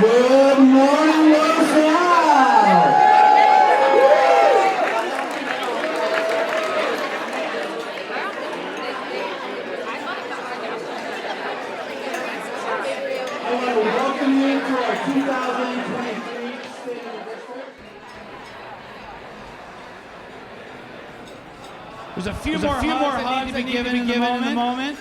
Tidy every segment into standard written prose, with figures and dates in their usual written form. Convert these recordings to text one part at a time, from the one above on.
Good morning, Los Al! I want to welcome you to our 2023 State of the District. There's a few more hugs that need to be given in the moment.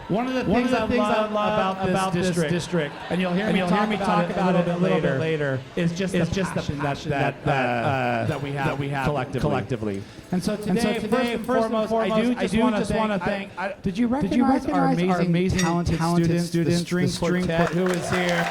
One of the things I love about this district, and you'll hear me talk about it a little bit later, is just the passion that we have collectively. And so today, first and foremost, I do just want to thank. Did you recognize our amazing talented students, the string quartet who is here?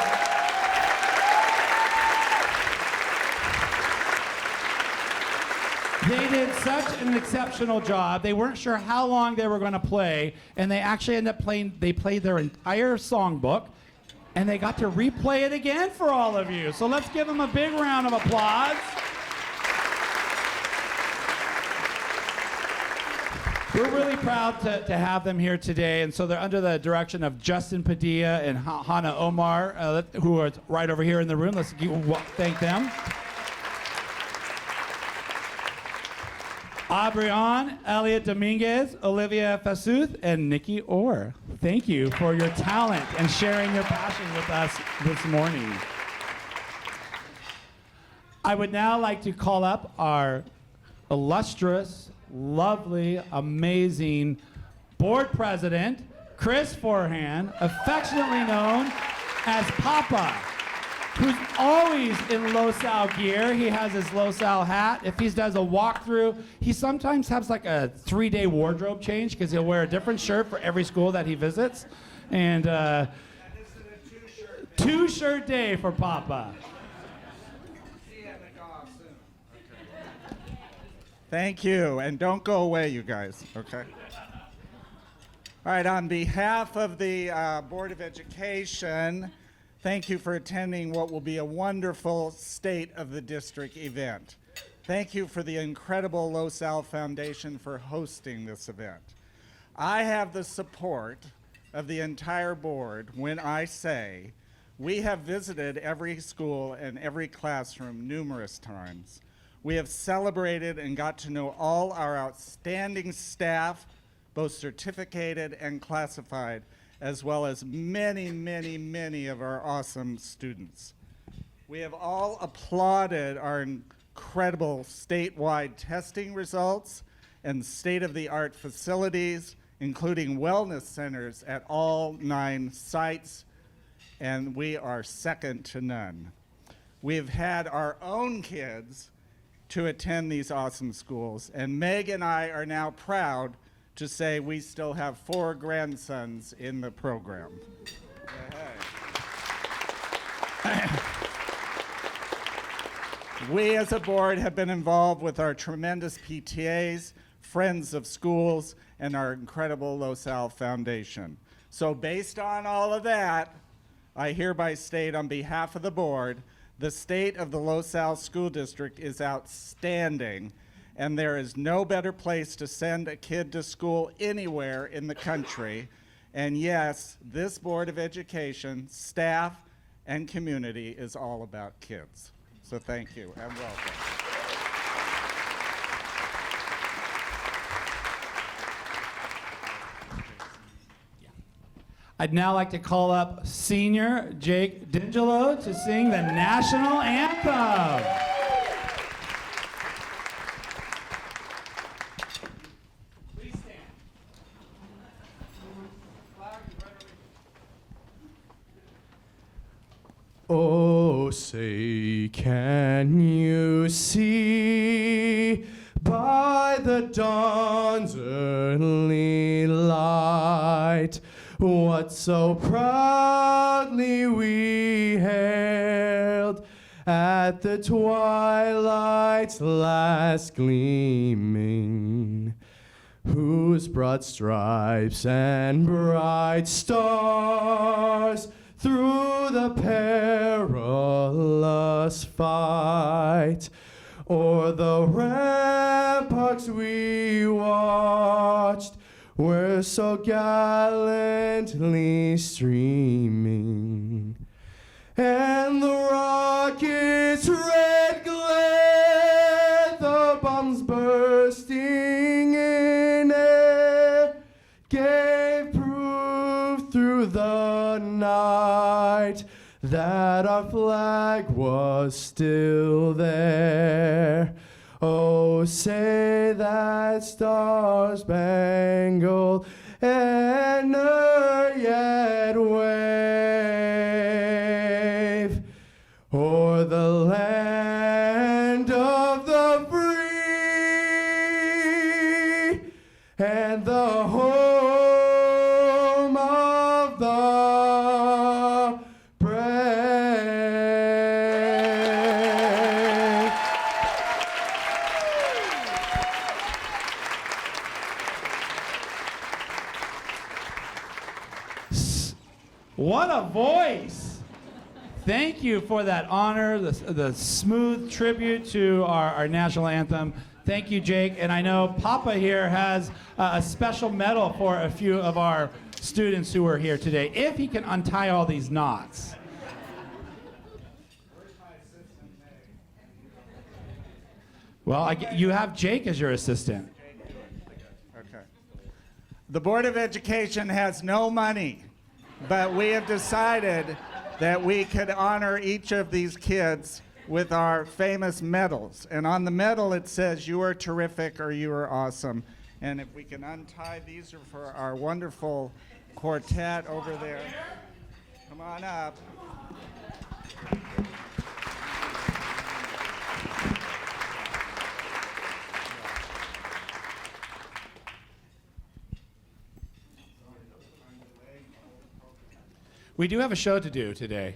They did such an exceptional job. They weren't sure how long they were going to play, and they actually ended up playing. They played their entire songbook, and they got to replay it again for all of you. So let's give them a big round of applause. We're really proud to have them here today, and so they're under the direction of Justin Padilla and Hannah Omar, who are right over here in the room. Let's thank them. Abrian, Elliot Dominguez, Olivia Fasuth, and Nikki Orr. Thank you for your talent and sharing your passion with us this morning. I would now like to call up our illustrious, lovely, amazing board president, Chris Forehand, affectionately known as Papa, who's always in Los Al gear. He has his Los Al hat. If he does a walkthrough, he sometimes has like a 3-day wardrobe change because he'll wear a different shirt for every school that he visits. And two-shirt day for Papa. Thank you, and don't go away, you guys, okay? All right, on behalf of the Board of Education, thank you for attending what will be a wonderful State of the District event. Thank you for the incredible Los Al Foundation for hosting this event. I have the support of the entire board when I say we have visited every school and every classroom numerous times. We have celebrated and got to know all our outstanding staff, both certificated and classified, as well as many, many, many of our awesome students. We have all applauded our incredible statewide testing results and state-of-the-art facilities, including wellness centers at all 9 sites, and we are second to none. We've had our own kids to attend these awesome schools, and Meg and I are now proud to say we still have 4 grandsons in the program. We as a board have been involved with our tremendous PTAs, Friends of Schools, and our incredible Los Al Foundation. So based on all of that, I hereby state on behalf of the board, the state of the Los Al School District is outstanding, and there is no better place to send a kid to school anywhere in the country. And yes, this Board of Education, staff, and community is all about kids. So thank you and welcome. I'd now like to call up Senior Jake D'Angelo to sing the national anthem. Oh, say, can you see by the dawn's early light what so proudly we hailed at the twilight's last gleaming, whose broad stripes and bright stars through the perilous fight o'er the ramparts we watched were so gallantly streaming. and the rocket's red glare, the bombs bursting in air, gave proof through the night that our flag was still there. Oh, say that star-spangled banner yet wave o'er the land of the free and the home of the brave. What a voice! Thank you for that honor, the smooth tribute to our national anthem. Thank you, Jake. And I know Papa here has a special medal for a few of our students who are here today, if he can untie all these knots. Well, you have Jake as your assistant. Okay. The Board of Education has no money, but we have decided that we could honor each of these kids with our famous medals. And on the medal it says, "You are terrific" or "You are awesome." And if we can untie, these are for our wonderful quartet over there. Come on up. We do have a show to do today.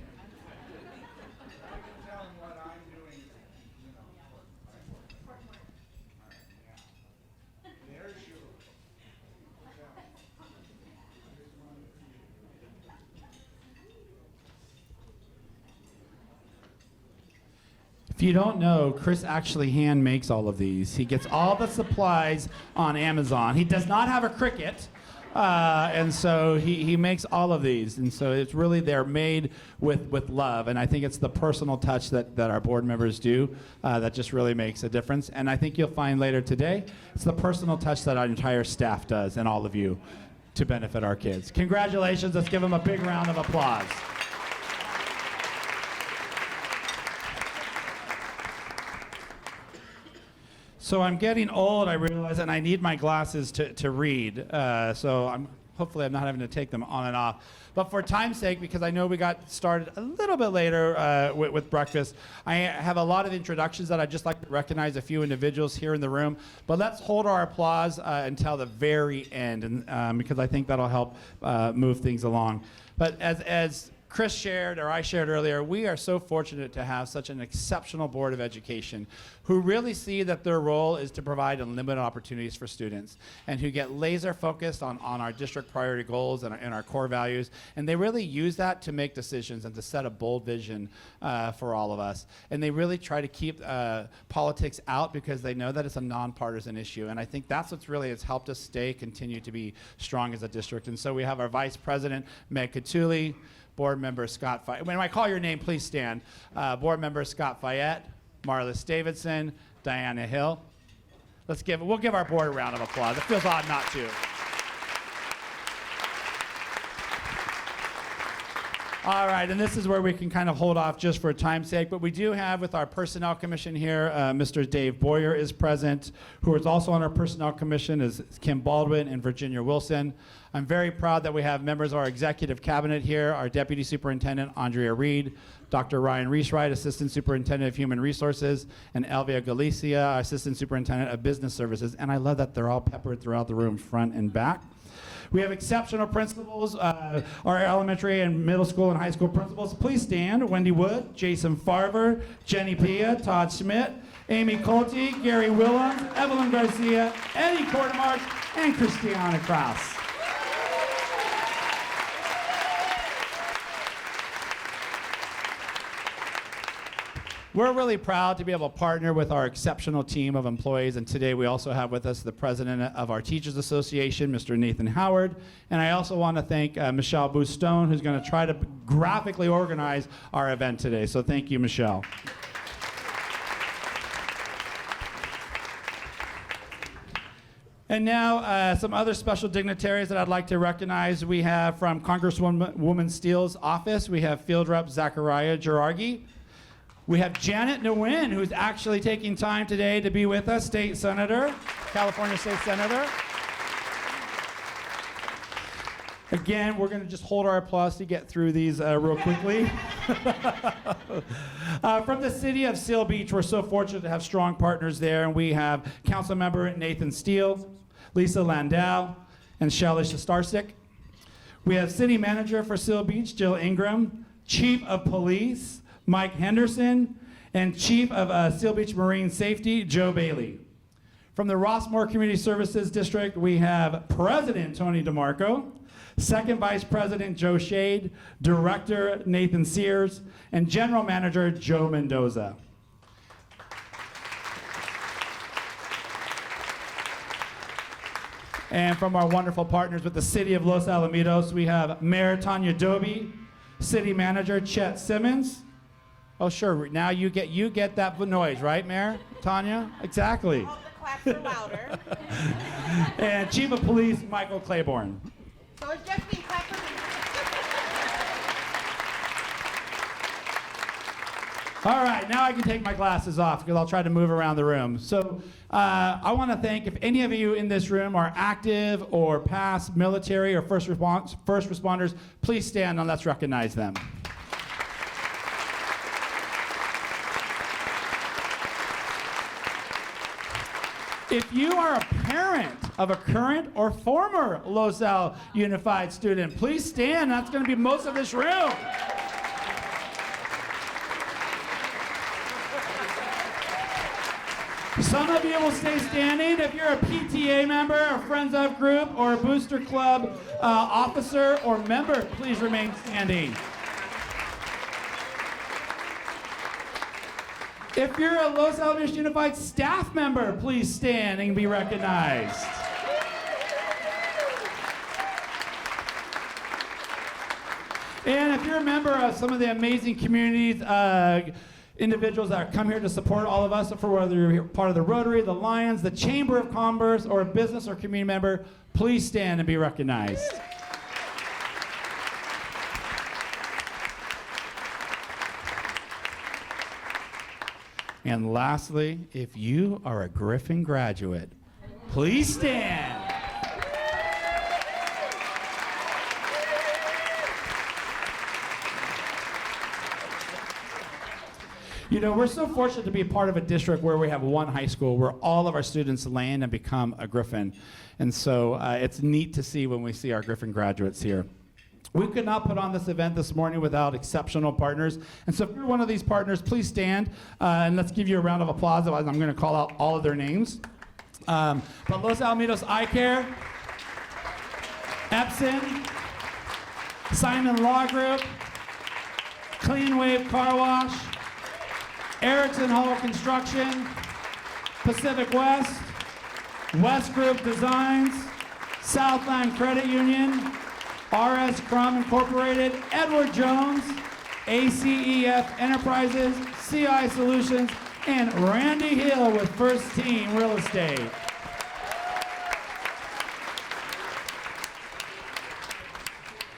If you don't know, Chris actually hand makes all of these. He gets all the supplies on Amazon. He does not have a Cricut, and so he makes all of these. And so it's really, they're made with love. And I think it's the personal touch that our board members do that just really makes a difference. And I think you'll find later today, it's the personal touch that our entire staff does and all of you to benefit our kids. Congratulations. Let's give them a big round of applause. So I'm getting old, I realize, and I need my glasses to read. So hopefully I'm not having to take them on and off. But for time's sake, because I know we got started a little bit later with breakfast, I have a lot of introductions that I'd just like to recognize a few individuals here in the room. But let's hold our applause until the very end, and because I think that'll help move things along. But as Chris shared, or I shared earlier, we are so fortunate to have such an exceptional Board of Education who really see that their role is to provide unlimited opportunities for students and who get laser focused on our district priority goals and our core values. And they really use that to make decisions and to set a bold vision for all of us. And they really try to keep politics out because they know that it's a nonpartisan issue. And I think that's what's really has helped us continue to be strong as a district. And so we have our Vice President, Meg Catulli, Board Member Scott Fayette. When I call your name, please stand. Board Member Scott Fayette, Marlis Davidson, Diana Hill. We'll give our board a round of applause. It feels odd not to. All right, and this is where we can kind of hold off just for time's sake, but we do have with our Personnel Commission here, Mr. Dave Boyer is present, who is also on our Personnel Commission is Kim Baldwin and Virginia Wilson. I'm very proud that we have members of our Executive Cabinet here, our Deputy Superintendent, Andrea Reed, Dr. Ryan Reeswright, Assistant Superintendent of Human Resources, and Elvia Galicia, Assistant Superintendent of Business Services. And I love that they're all peppered throughout the room, front and back. We have exceptional principals, our elementary and middle school and high school principals. Please stand. Wendy Wood, Jason Farver, Jenny Pia, Todd Schmidt, Amy Colte, Gary Willems, Evelyn Garcia, Eddie Kortemarch, and Christiana Krause. We're really proud to be able to partner with our exceptional team of employees, and today we also have with us the president of our Teachers Association, Mr. Nathan Howard, and I also want to thank Michelle Boustone, who's going to try to graphically organize our event today. So thank you, Michelle. And now, some other special dignitaries that I'd like to recognize. We have from Congresswoman Steele's office, we have Field Rep Zachariah Girargi. We have Janet Nguyen, who's actually taking time today to be with us, State Senator, California State Senator. Again, we're going to just hold our applause to get through these real quickly. From the city of Seal Beach, we're so fortunate to have strong partners there, and we have Councilmember Nathan Steele, Lisa Landau, and Shelley Shostarczyk. We have City Manager for Seal Beach, Jill Ingram, Chief of Police, Mike Henderson, and Chief of Seal Beach Marine Safety, Joe Bailey. From the Rossmore Community Services District, we have President Tony DeMarco, Second Vice President Joe Shade, Director Nathan Sears, and General Manager Joe Mendoza. And from our wonderful partners with the City of Los Alamitos, we have Mayor Tanya Doby, City Manager Chet Simmons. Oh, sure. Now you get that noise, right, Mayor Tanya? Exactly. All the claps are louder. And Chief of Police Michael Claiborne. So it's just me, clap for me. All right, now I can take my glasses off because I'll try to move around the room. So I want to thank, if any of you in this room are active or past military or first responders, please stand and let's recognize them. If you are a parent of a current or former Los Al Unified student, please stand. That's going to be most of this room. Some of you will stay standing. If you're a PTA member, a Friends of group, or a Booster Club officer or member, please remain standing. If you're a Los Alamitos Unified staff member, please stand and be recognized. And if you're a member of some of the amazing communities, individuals that come here to support all of us, for whether you're part of the Rotary, the Lions, the Chamber of Commerce, or a business or community member, please stand and be recognized. And lastly, if you are a Griffin graduate, please stand. You know, we're so fortunate to be a part of a district where we have one high school where all of our students land and become a Griffin. And so it's neat to see when we see our Griffin graduates here. We could not put on this event this morning without exceptional partners. And so if you're one of these partners, please stand and let's give you a round of applause. Otherwise, I'm going to call out all of their names. But Los Alamitos Eye Care, Epson, Simon Law Group, Clean Wave Car Wash, Erickson Hall Construction, Pacific West, West Group Designs, Southland Credit Union, RS Crum Incorporated, Edward Jones, ACEF Enterprises, CI Solutions, and Randy Hill with First Team Real Estate.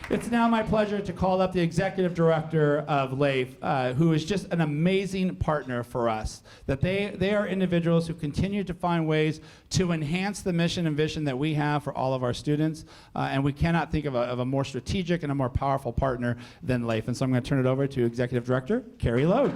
It's now my pleasure to call up the Executive Director of LAEF, who is just an amazing partner for us. That they are individuals who continue to find ways to enhance the mission and vision that we have for all of our students, and we cannot think of a more strategic and a more powerful partner than LAEF. And so I'm going to turn it over to Executive Director Carrie Logue.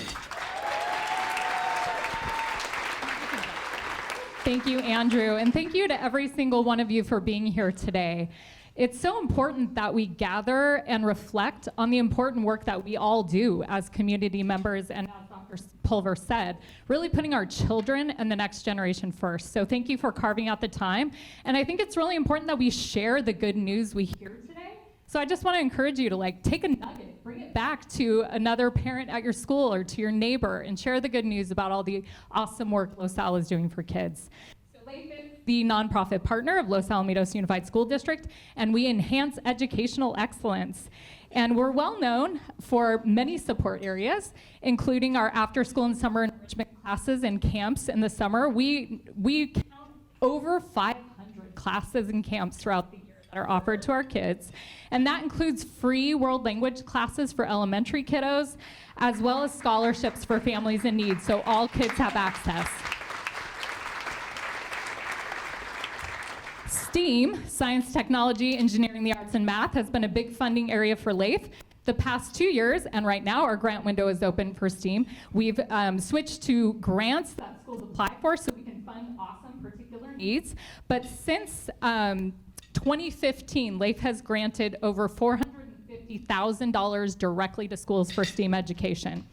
Thank you, Andrew, and thank you to every single one of you for being here today. It's so important that we gather and reflect on the important work that we all do as community members, and as Dr. Pulver said, really putting our children and the next generation first. So thank you for carving out the time. And I think it's really important that we share the good news we hear today. So I just want to encourage you to take a nugget, bring it back to another parent at your school or to your neighbor and share the good news about all the awesome work Los Al is doing for kids. So LAEF is the nonprofit partner of Los Alamitos Unified School District, and we enhance educational excellence. And we're well known for many support areas, including our after school and summer enrichment classes and camps in the summer. We count over 500 classes and camps throughout the year that are offered to our kids. And that includes free world language classes for elementary kiddos, as well as scholarships for families in need, so all kids have access. STEAM, science, technology, engineering, the arts, and math, has been a big funding area for LAEF. The past 2 years, and right now our grant window is open for STEAM, we've switched to grants that schools apply for so we can fund awesome particular needs. But since 2015, LAEF has granted over $450,000 directly to schools for STEAM education.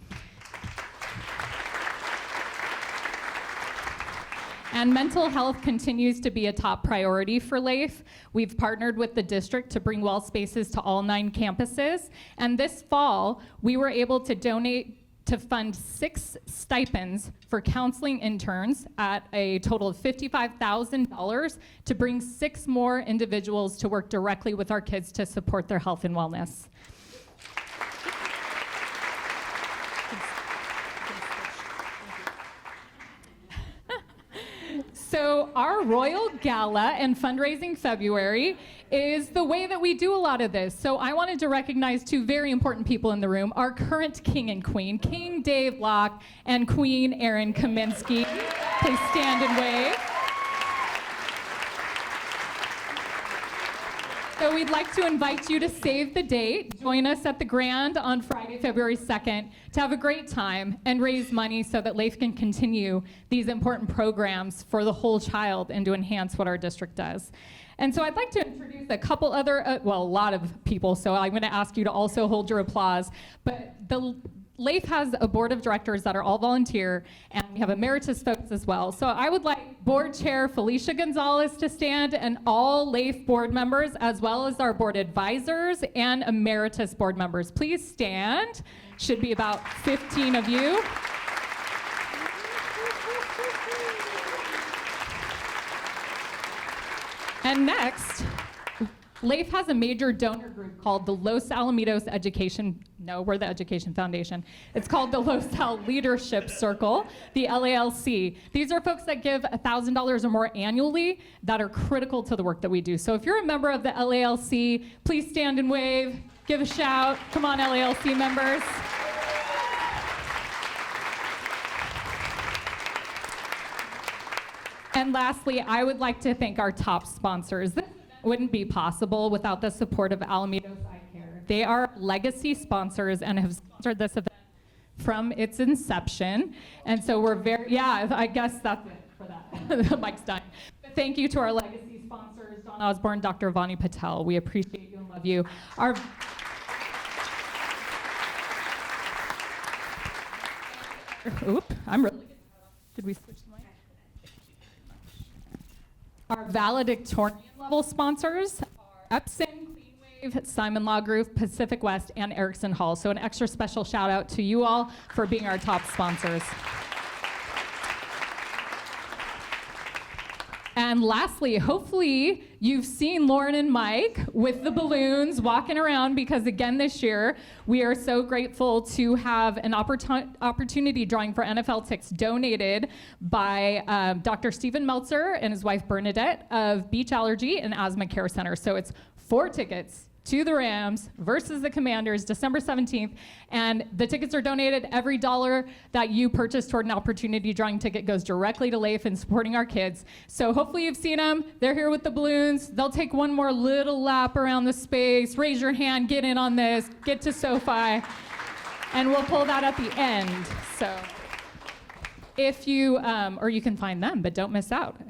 And mental health continues to be a top priority for LAEF. We've partnered with the district to bring well spaces to all 9 campuses. And this fall, we were able to donate to fund 6 stipends for counseling interns at a total of $55,000 to bring 6 more individuals to work directly with our kids to support their health and wellness. So our Royal Gala and Fundraising February is the way that we do a lot of this. So I wanted to recognize 2 very important people in the room, our current king and queen, King Dave Locke and Queen Erin Kaminsky. Please stand and wave. So we'd like to invite you to save the date. Join us at the Grand on Friday, February 2nd to have a great time and raise money so that LAEF can continue these important programs for the whole child and to enhance what our district does. And so I'd like to introduce a couple other, well, a lot of people, so I'm going to ask you to also hold your applause. But the LAEF has a board of directors that are all volunteer, and we have emeritus folks as well. So I would like Board Chair Felicia Gonzalez to stand, and all LAEF board members, as well as our board advisors and emeritus board members. Please stand. Should be about 15 of you. And next, LAEF has a major donor group called the Los Alamitos Education, no, we're the Education Foundation. It's called the Los Al Leadership Circle, the LALC. These are folks that give $1,000 or more annually that are critical to the work that we do. So if you're a member of the LALC, please stand and wave, give a shout. Come on, LALC members. And lastly, I would like to thank our top sponsors. This wouldn't be possible without the support of Alamitos Eye Care. They are legacy sponsors and have sponsored this event from its inception. And so we're very, yeah, I guess that's it for that. The mic's done. But thank you to our legacy sponsors, Don Osborne, Dr. Vani Patel. We appreciate you and love you. I'm really, did we switch the mic? Our valedictorian level sponsors are Epson, Clean Wave, Simon Law Group, Pacific West, and Erickson Hall. So an extra special shout out to you all for being our top sponsors. And lastly, hopefully you've seen Lauren and Mike with the balloons walking around, because again this year we are so grateful to have an opportunity drawing for NFL tickets donated by Dr. Stephen Meltzer and his wife Bernadette of Beach Allergy and Asthma Care Center. So it's 4 tickets to the Rams versus the Commanders, December 17th. And the tickets are donated. Every dollar that you purchase toward an opportunity drawing ticket goes directly to LAEF and supporting our kids. So hopefully you've seen them. They're here with the balloons. They'll take one more little lap around the space. Raise your hand, get in on this, get to SoFi. And we'll pull that at the end. So if you, or you can find them, but don't miss out.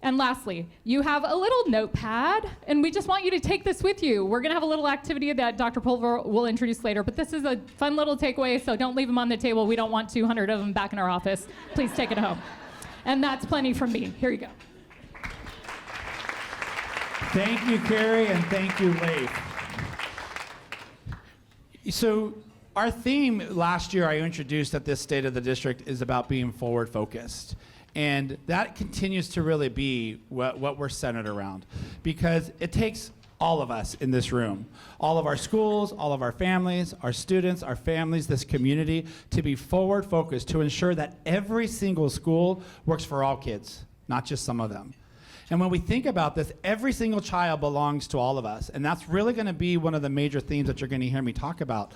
And lastly, you have a little notepad, and we just want you to take this with you. We're going to have a little activity that Dr. Pulver will introduce later, but this is a fun little takeaway, so don't leave them on the table. We don't want 200 of them back in our office. Please take it home. And that's plenty from me. Here you go. Thank you, Carrie, and thank you, LAEF. So our theme last year I introduced at this State of the District is about being forward focused. And that continues to really be what we're centered around, because it takes all of us in this room, all of our schools, all of our families, our students, our families, this community, to be forward focused, to ensure that every single school works for all kids, not just some of them. And when we think about this, every single child belongs to all of us. And that's really going to be one of the major themes that you're going to hear me talk about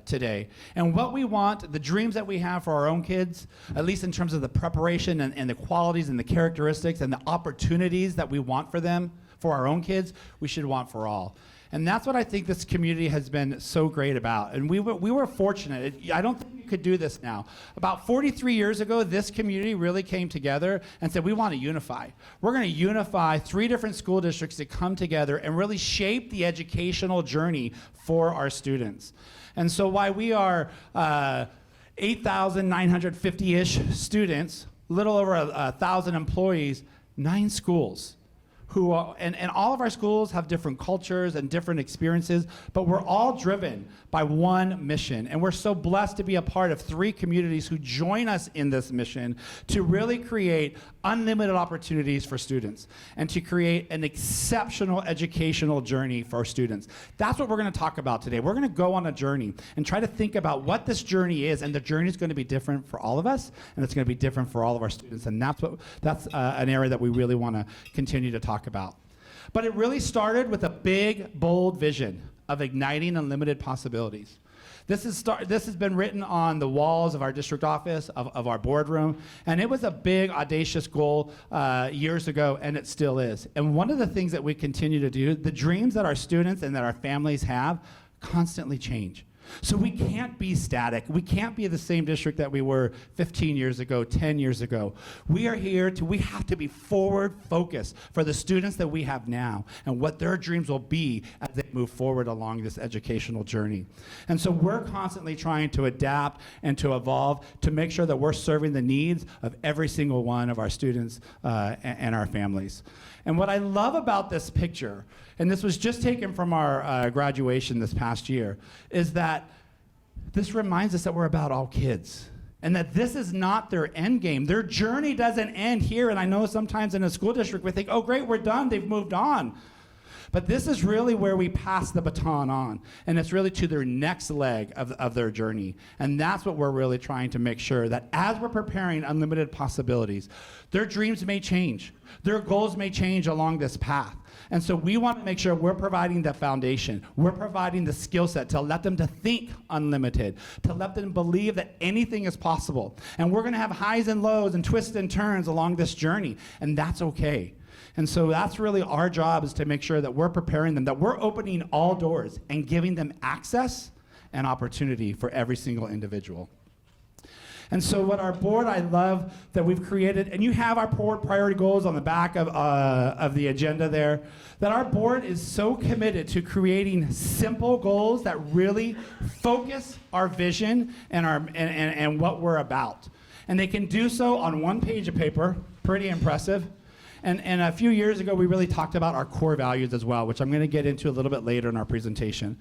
today. And what we want, the dreams that we have for our own kids, at least in terms of the preparation and the qualities and the characteristics and the opportunities that we want for them, for our own kids, we should want for all. And that's what I think this community has been so great about. And we were fortunate. I don't think we could do this now. About 43 years ago, this community really came together and said, we want to unify. We're going to unify 3 different school districts to come together and really shape the educational journey for our students. And so while we are 8,950-ish students, a little over 1,000 employees, 9 schools. And all of our schools have different cultures and different experiences, but we're all driven by one mission. And we're so blessed to be a part of 3 communities who join us in this mission to really create unlimited opportunities for students and to create an exceptional educational journey for our students. That's what we're going to talk about today. We're going to go on a journey and try to think about what this journey is, and the journey is going to be different for all of us, and it's going to be different for all of our students. And that's an area that we really want to continue to talk about. But it really started with a big, bold vision of igniting unlimited possibilities. This has been written on the walls of our district office, of our boardroom, and it was a big, audacious goal years ago, and it still is. And one of the things that we continue to do, the dreams that our students and that our families have constantly change. So we can't be static. We can't be the same district that we were 15 years ago, 10 years ago. We have to be forward focused for the students that we have now and what their dreams will be as they move forward along this educational journey. And so we're constantly trying to adapt and to evolve to make sure that we're serving the needs of every single one of our students and our families. And what I love about this picture, and this was just taken from our graduation this past year, is that this reminds us that we're about all kids and that this is not their end game. Their journey doesn't end here. And I know sometimes in a school district we think, oh great, we're done, they've moved on. But this is really where we pass the baton on, and it's really to their next leg of their journey. And that's what we're really trying to make sure, that as we're preparing unlimited possibilities, their dreams may change, their goals may change along this path. And so we want to make sure we're providing the foundation, we're providing the skill set to let them to think unlimited, to let them believe that anything is possible. And we're going to have highs and lows and twists and turns along this journey, and that's okay. And so that's really our job, is to make sure that we're preparing them, that we're opening all doors and giving them access and opportunity for every single individual. And so what our board, I love that we've created, and you have our board priority goals on the back of the agenda there, that our board is so committed to creating simple goals that really focus our vision and what we're about. And they can do so on one page of paper, pretty impressive. And a few years ago, we really talked about our core values as well, which I'm going to get into a little bit later in our presentation.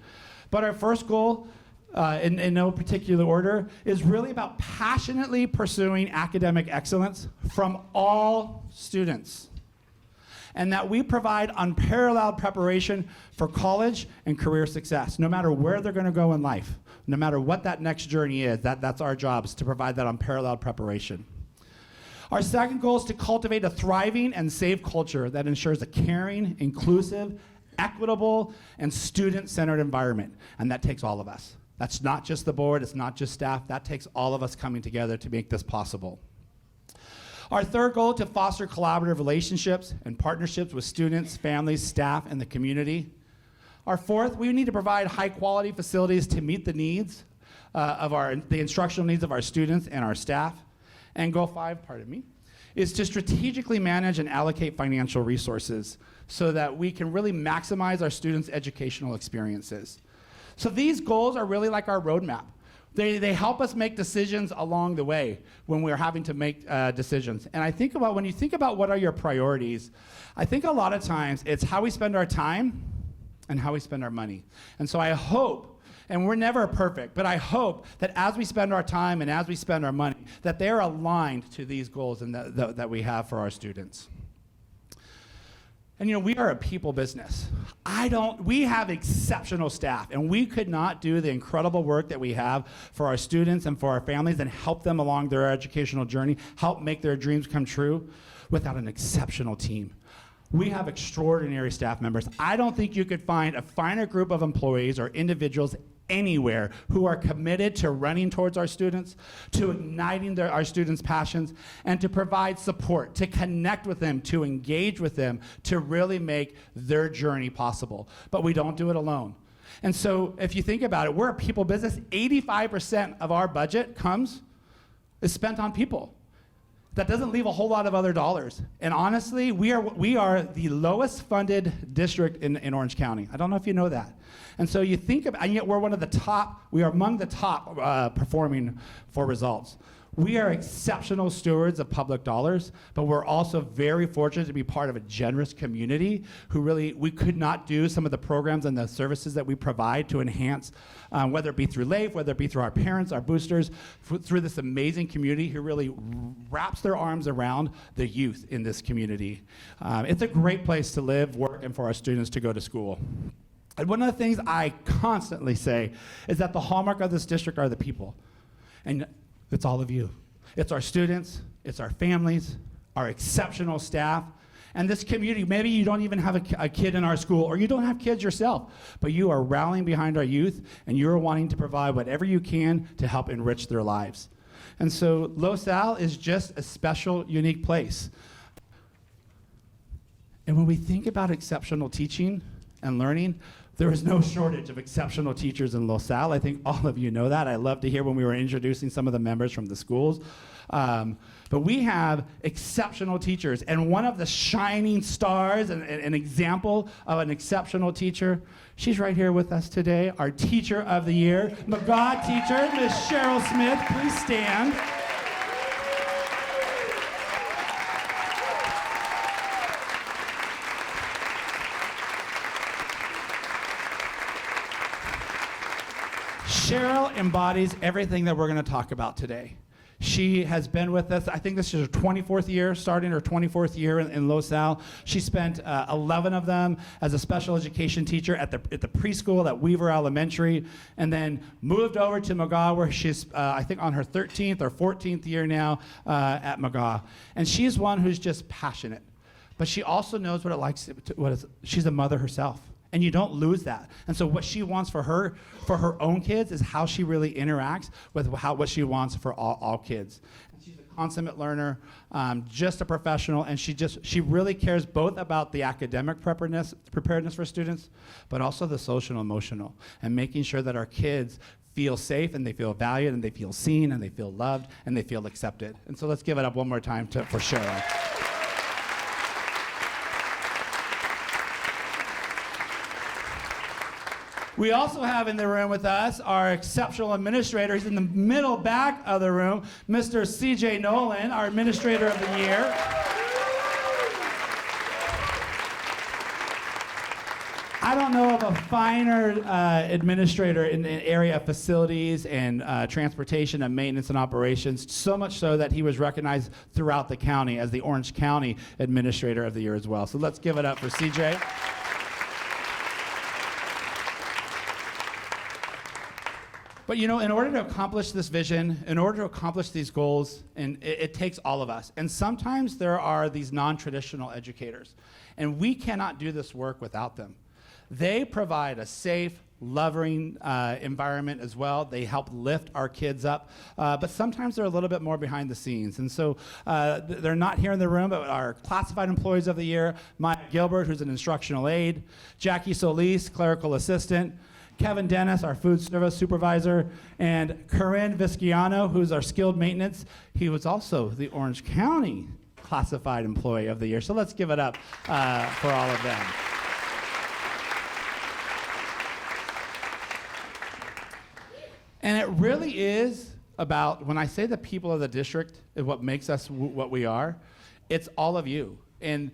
But our first goal, in no particular order, is really about passionately pursuing academic excellence from all students. And that we provide unparalleled preparation for college and career success, no matter where they're going to go in life, no matter what that next journey is. That's our job, is to provide that unparalleled preparation. Our second goal is to cultivate a thriving and safe culture that ensures a caring, inclusive, equitable, and student-centered environment. And that takes all of us. That's not just the board, it's not just staff, that takes all of us coming together to make this possible. Our third goal, to foster collaborative relationships and partnerships with students, families, staff, and the community. Our fourth, we need to provide high-quality facilities to meet the needs the instructional needs of our students and our staff. And goal 5, is to strategically manage and allocate financial resources so that we can really maximize our students' educational experiences. So these goals are really like our roadmap. They help us make decisions along the way when we're having to make decisions. And I think about, when you think about what are your priorities, I think a lot of times it's how we spend our time and how we spend our money. And so I hope And we're never perfect, but I hope that as we spend our time and as we spend our money, that they're aligned to these goals and that we have for our students. And we are a people business. We have exceptional staff, and we could not do the incredible work that we have for our students and for our families and help them along their educational journey, help make their dreams come true without an exceptional team. We have extraordinary staff members. I don't think you could find a finer group of employees or individuals anywhere who are committed to running towards our students, to igniting our students' passions, and to provide support, to connect with them, to engage with them, to really make their journey possible. But we don't do it alone. And so if you think about it, we're a people business. 85% of our budget is spent on people. That doesn't leave a whole lot of other dollars. And honestly, we are the lowest funded district in Orange County. I don't know if you know that. And so you think about, and yet we are among the top performing for results. We are exceptional stewards of public dollars, but we're also very fortunate to be part of a generous community who we could not do some of the programs and the services that we provide to enhance, whether it be through LAEF, whether it be through our parents, our boosters, through this amazing community who really wraps their arms around the youth in this community. It's a great place to live, work, and for our students to go to school. And one of the things I constantly say is that the hallmark of this district are the people. And it's all of you. It's our students, it's our families, our exceptional staff, and this community. Maybe you don't even have a kid in our school, or you don't have kids yourself, but you are rallying behind our youth, and you're wanting to provide whatever you can to help enrich their lives. And so Los Al is just a special, unique place. And when we think about exceptional teaching and learning, there is no shortage of exceptional teachers in Los Al. I think all of you know that. I love to hear when we were introducing some of the members from the schools. But we have exceptional teachers. And one of the shining stars, and an example of an exceptional teacher, she's right here with us today, our Teacher of the Year, McGaw teacher, Miss Cheryl Smith. Please stand. Cheryl embodies everything that we're going to talk about today. She has been with us, I think this is her 24th year, starting her 24th year in Los Al. She spent 11 of them as a special education teacher at the preschool at Weaver Elementary, and then moved over to McGaw, where she's, I think, on her 13th or 14th year now at McGaw. And she's one who's just passionate, but she also knows what it likes. She's a mother herself. And you don't lose that. And so what she wants for her own kids is how she really interacts with what she wants for all kids. And she's a consummate learner, just a professional, and she really cares both about the academic preparedness for students, but also the social and emotional, and making sure that our kids feel safe and they feel valued and they feel seen and they feel loved and they feel accepted. And so let's give it up one more time for Cheryl. We also have in the room with us our exceptional administrator. He's in the middle back of the room, Mr. CJ Nolan, our Administrator of the Year. I don't know of a finer administrator in the area of facilities and transportation and maintenance and operations, so much so that he was recognized throughout the county as the Orange County Administrator of the Year as well. So let's give it up for CJ. But in order to accomplish this vision, in order to accomplish these goals, and it takes all of us. And sometimes there are these non-traditional educators, and we cannot do this work without them. They provide a safe, loving environment as well. They help lift our kids up, but sometimes they're a little bit more behind the scenes. And so they're not here in the room, but our classified employees of the year, Maya Gilbert, who's an instructional aide, Jackie Solis, clerical assistant, Kevin Dennis, our food service supervisor, and Corinne Visciano, who's our skilled maintenance. He was also the Orange County Classified Employee of the Year. So let's give it up for all of them. And it really is about, when I say the people of the district is what makes us what we are, it's all of you. And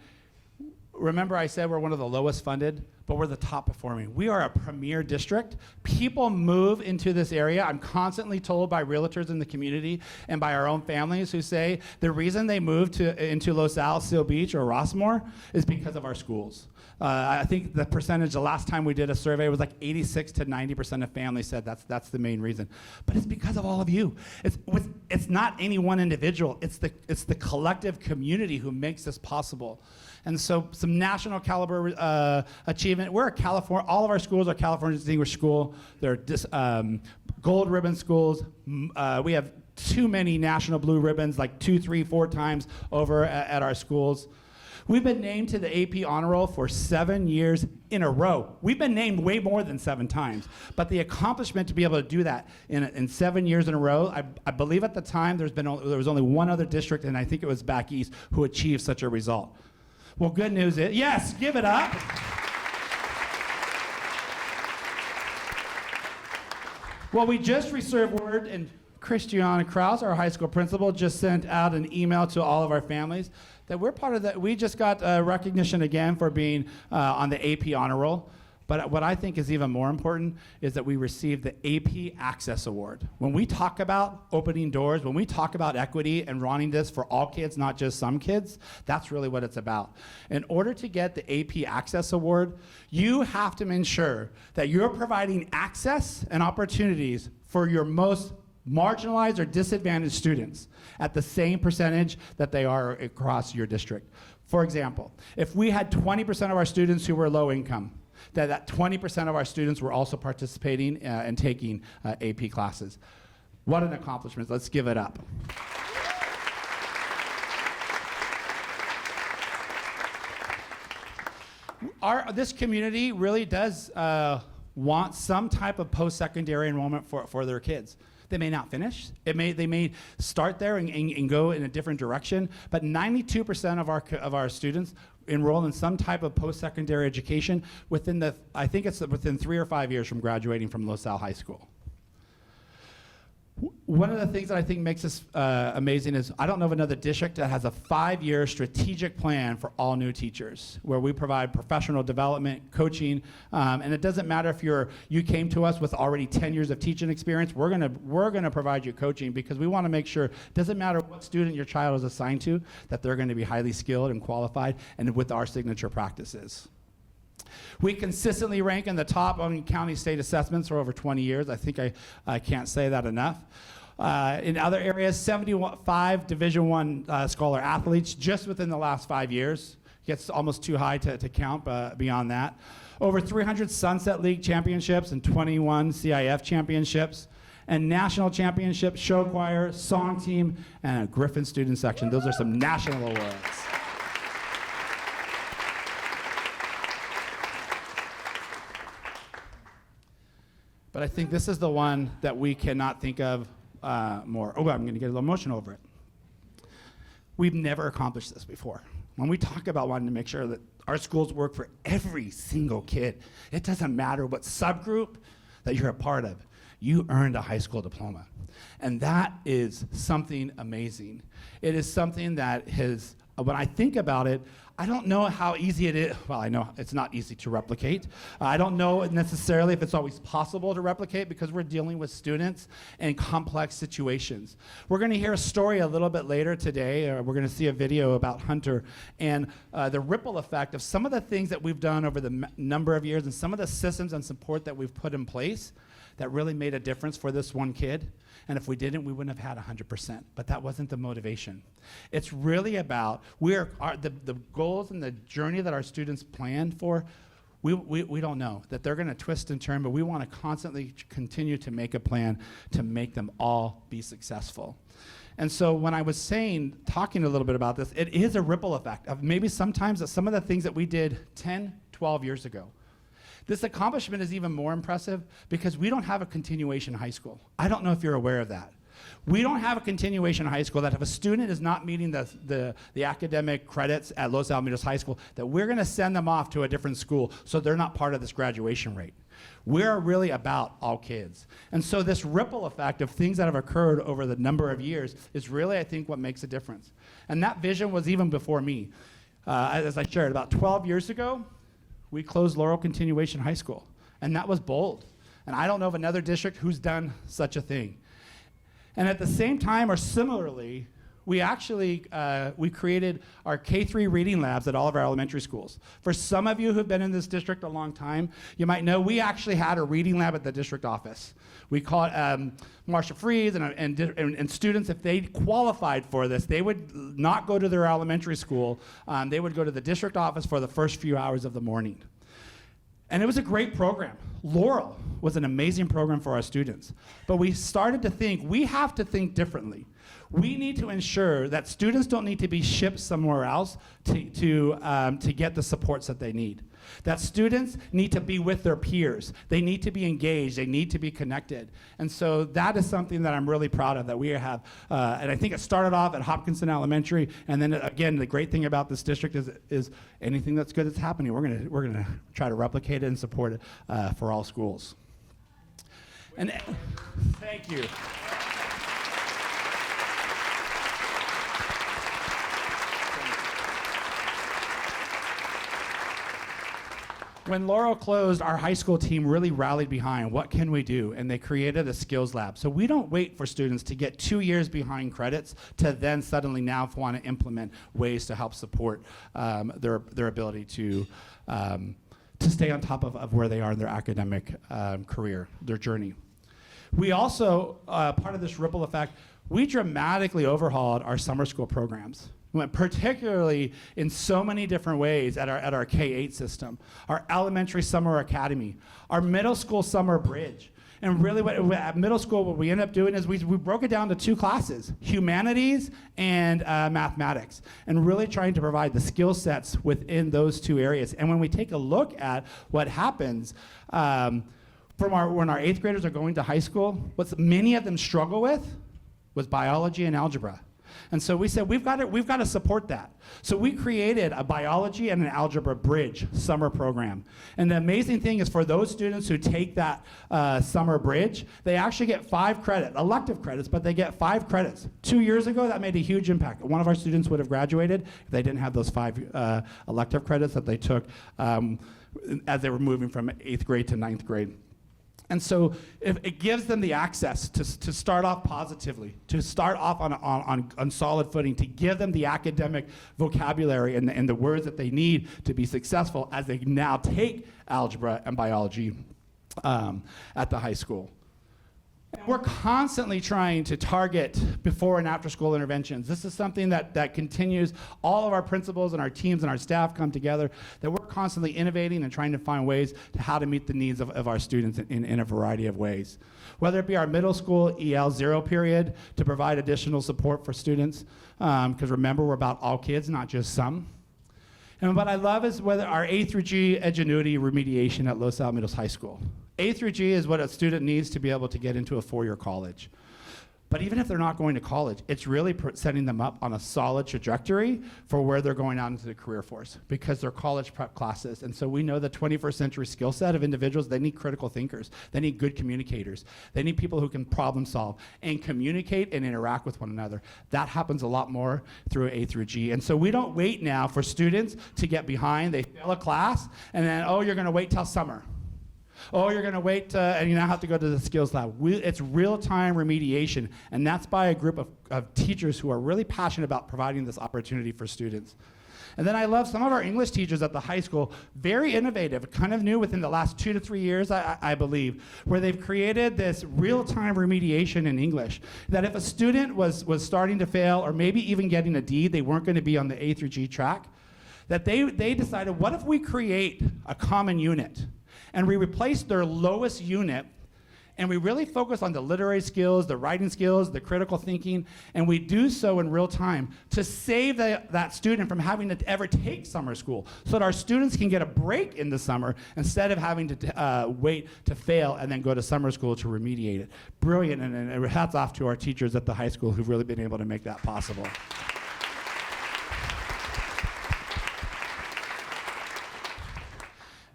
remember I said we're one of the lowest funded, but we're the top performing. We are a premier district. People move into this area. I'm constantly told by realtors in the community and by our own families who say the reason they move into Los Al, Seal Beach, or Rossmore is because of our schools. I think the percentage, the last time we did a survey, was like 86 to 90% of families said that's the main reason. But it's because of all of you. It's not any one individual. It's the collective community who makes this possible. And so some national caliber achievement. We're a California, all of our schools are California Distinguished School. They're gold ribbon schools. We have too many national blue ribbons, like 2, 3, 4 times over at our schools. We've been named to the AP Honor Roll for 7 years in a row. We've been named way more than 7 times. But the accomplishment to be able to do that in 7 years in a row, I believe at the time there was only one other district, and I think it was back east, who achieved such a result. Well, good news is, yes, give it up. Well, we just received word, and Christiana Kraus, our high school principal, just sent out an email to all of our families that we're part of that. We just got recognition again for being on the AP Honor Roll. But what I think is even more important is that we received the AP Access Award. When we talk about opening doors, when we talk about equity and wanting this for all kids, not just some kids, that's really what it's about. In order to get the AP Access Award, you have to ensure that you're providing access and opportunities for your most marginalized or disadvantaged students at the same percentage that they are across your district. For example, if we had 20% of our students who were low income, that 20% of our students were also participating and taking AP classes. What an accomplishment. Let's give it up. This community really does want some type of post-secondary enrollment for their kids. They may not finish. They may start there and go in a different direction, but 92% of our students enroll in some type of post-secondary education within I think it's within 3 or 5 years from graduating from Los Al High School. One of the things that I think makes this amazing is I don't know of another district that has a 5-year strategic plan for all new teachers, where we provide professional development, coaching, and it doesn't matter if you came to us with already 10 years of teaching experience. We're gonna provide you coaching because we want to make sure it doesn't matter what student your child is assigned to, that they're going to be highly skilled and qualified, and with our signature practices. We consistently rank in the top on county state assessments for over 20 years. I think I can't say that enough. In other areas, 75 Division I scholar athletes just within the last 5 years. Gets almost too high to count beyond that. Over 300 Sunset League championships and 21 CIF championships. And national championships, show choir, song team, and a Griffin student section. Those are some national awards. But I think this is the one that we cannot think of more. Oh, I'm going to get a little emotional over it. We've never accomplished this before. When we talk about wanting to make sure that our schools work for every single kid, it doesn't matter what subgroup that you're a part of. You earned a high school diploma. And that is something amazing. It is something that has, when I think about it, I don't know how easy it is. Well, I know it's not easy to replicate. I don't know necessarily if it's always possible to replicate because we're dealing with students in complex situations. We're going to hear a story a little bit later today. We're going to see a video about Hunter and the ripple effect of some of the things that we've done over the number of years and some of the systems and support that we've put in place that really made a difference for this one kid. And if we didn't, we wouldn't have had 100%. But that wasn't the motivation. It's really about the goals and the journey that our students planned for. We don't know that they're going to twist and turn, but we want to constantly continue to make a plan to make them all be successful. And so when I was talking a little bit about this, it is a ripple effect of maybe sometimes some of the things that we did 10, 12 years ago. This accomplishment is even more impressive because we don't have a continuation high school. I don't know if you're aware of that. We don't have a continuation high school that if a student is not meeting the academic credits at Los Alamitos High School, that we're going to send them off to a different school so they're not part of this graduation rate. We're really about all kids. And so this ripple effect of things that have occurred over the number of years is really, I think, what makes a difference. And that vision was even before me. As I shared, about 12 years ago, We closed Laurel Continuation High School, and that was bold. And I don't know of another district who's done such a thing. And at the same time, or similarly, we actually we created our K-3 reading labs at all of our elementary schools. For some of you who've been in this district a long time, you might know we actually had a reading lab at the district office. We call it Marsha Freeze and students, if they qualified for this, they would not go to their elementary school. They would go to the district office for the first few hours of the morning. And it was a great program. Laurel was an amazing program for our students. But we started to think, we have to think differently. We need to ensure that students don't need to be shipped somewhere else to get the supports that they need. That students need to be with their peers. They need to be engaged. They need to be connected. And so that is something that I'm really proud of, that we have. And I think it started off at Hopkinton Elementary. And then again, the great thing about this district is anything that's good that's happening, we're gonna try to replicate it and support it for all schools. And thank you. When Laurel closed, our high school team really rallied behind what can we do, and they created a skills lab. So we don't wait for students to get 2 years behind credits to then suddenly now want to implement ways to help support their ability to stay on top of where they are in their academic career, their journey. We also, part of this ripple effect, we dramatically overhauled our summer school programs. Particularly in so many different ways at our K-8 system, our elementary summer academy, our middle school summer bridge. And really at middle school, what we ended up doing is we broke it down to 2 classes, humanities and mathematics, and really trying to provide the skill sets within those 2 areas. And when we take a look at what happens when our 8th graders are going to high school, what many of them struggle with was biology and algebra. And so we said, we've got to support that. So we created a biology and an algebra bridge summer program. And the amazing thing is for those students who take that summer bridge, they actually get 5 credits, elective credits, but they get 5 credits. 2 years ago, that made a huge impact. One of our students would have graduated if they didn't have those 5 elective credits that they took as they were moving from 8th grade to 9th grade. And so it gives them the access to start off positively, to start off on solid footing, to give them the academic vocabulary and the words that they need to be successful as they now take algebra and biology at the high school. And we're constantly trying to target before and after school interventions. This is something that continues. All of our principals and our teams and our staff come together, that we're constantly innovating and trying to find ways to how to meet the needs of our students in a variety of ways. Whether it be our middle school EL 0 period to provide additional support for students, because remember, we're about all kids, not just some. And what I love is whether our A through G Edgenuity remediation at Los Alamitos High School. A through G is what a student needs to be able to get into a 4-year college. But even if they're not going to college, it's really setting them up on a solid trajectory for where they're going out into the career force, because they're college prep classes. And so we know the 21st century skill set of individuals, they need critical thinkers. They need good communicators. They need people who can problem solve and communicate and interact with one another. That happens a lot more through A through G. And so we don't wait now for students to get behind. They fail a class, and then, oh, you're going to wait till summer. Oh, you're going to wait, and you now have to go to the skills lab. It's real-time remediation, and that's by a group of teachers who are really passionate about providing this opportunity for students. And then I love some of our English teachers at the high school, very innovative, kind of new within the last 2 to 3 years, I believe, where they've created this real-time remediation in English, that if a student was starting to fail or maybe even getting a D, they weren't going to be on the A through G track, that they decided, what if we create a common unit? And we replace their lowest unit, and we really focus on the literary skills, the writing skills, the critical thinking, and we do so in real time to save that student from having to ever take summer school, so that our students can get a break in the summer instead of having to wait to fail and then go to summer school to remediate it. Brilliant, and hats off to our teachers at the high school who've really been able to make that possible.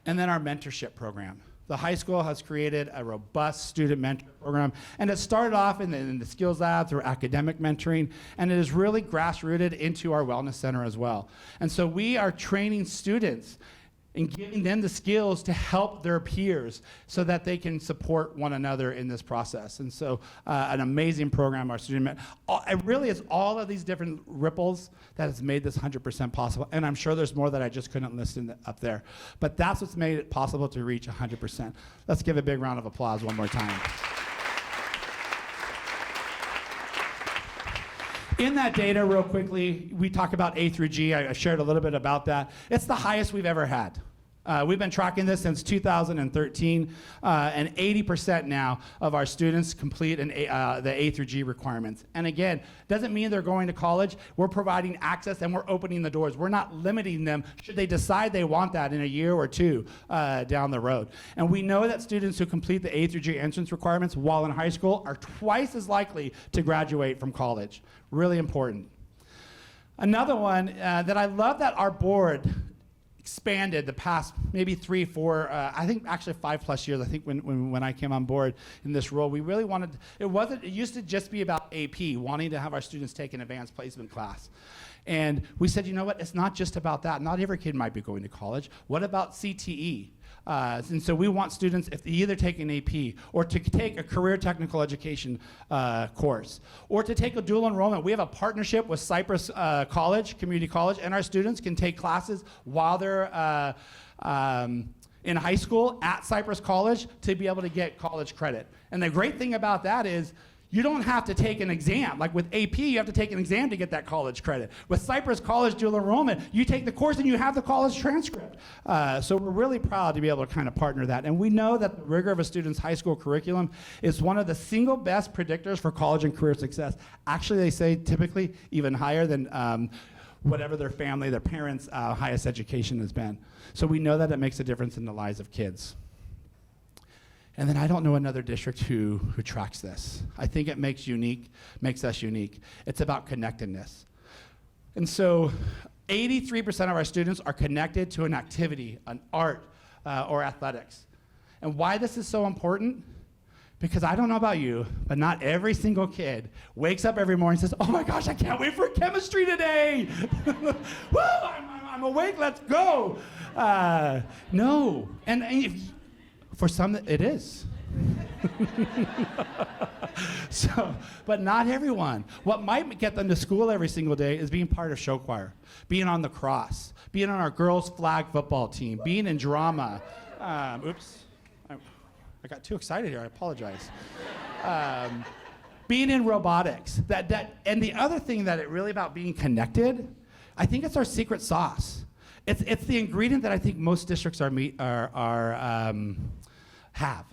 And then our mentorship program. The high school has created a robust student mentor program, and it started off in the skills lab through academic mentoring, and it is really grassrooted into our wellness center as well. And so we are training students and giving them the skills to help their peers so that they can support one another in this process. And so an amazing program our student it really is all of these different ripples that has made this 100% possible. And I'm sure there's more that I just couldn't list up there. But that's what's made it possible to reach 100%. Let's give a big round of applause one more time. In that data, real quickly, we talk about A through G. I shared a little bit about that. It's the highest we've ever had. We've been tracking this since 2013, and 80% now of our students complete the A through G requirements. And again, doesn't mean they're going to college. We're providing access and we're opening the doors. We're not limiting them should they decide they want that in a year or two down the road. And we know that students who complete the A through G entrance requirements while in high school are twice as likely to graduate from college. Really important. Another one that I love that our board expanded the past maybe 3, 4, I think actually 5+ years. I think when I came on board in this role, we really wanted, it used to just be about AP, wanting to have our students take an advanced placement class. And we said, you know what, it's not just about that. Not every kid might be going to college. What about CTE? And so we want students, if they either take an AP or to take a career technical education course or to take a dual enrollment. We have a partnership with Cypress College, Community College, and our students can take classes while they're in high school at Cypress College to be able to get college credit. And the great thing about that is you don't have to take an exam. Like with AP, you have to take an exam to get that college credit. With Cypress College dual enrollment, you take the course and you have the college transcript. So we're really proud to be able to kind of partner that. And we know that the rigor of a student's high school curriculum is one of the single best predictors for college and career success. Actually, they say typically even higher than whatever their family, their parents' highest education has been. So we know that it makes a difference in the lives of kids. And then I don't know another district who tracks this. I think it makes us unique. It's about connectedness. And so 83% of our students are connected to an activity, an art, or athletics. And why this is so important? Because I don't know about you, but not every single kid wakes up every morning and says, oh my gosh, I can't wait for chemistry today. Woo, I'm awake, let's go. No, and for some, it is. So, but not everyone. What might get them to school every single day is being part of show choir, being on the cross, being on our girls' flag football team, being in drama. Oops, I got too excited here. I apologize. Being in robotics. And the other thing that it really about being connected, I think it's our secret sauce. It's the ingredient that I think most districts have.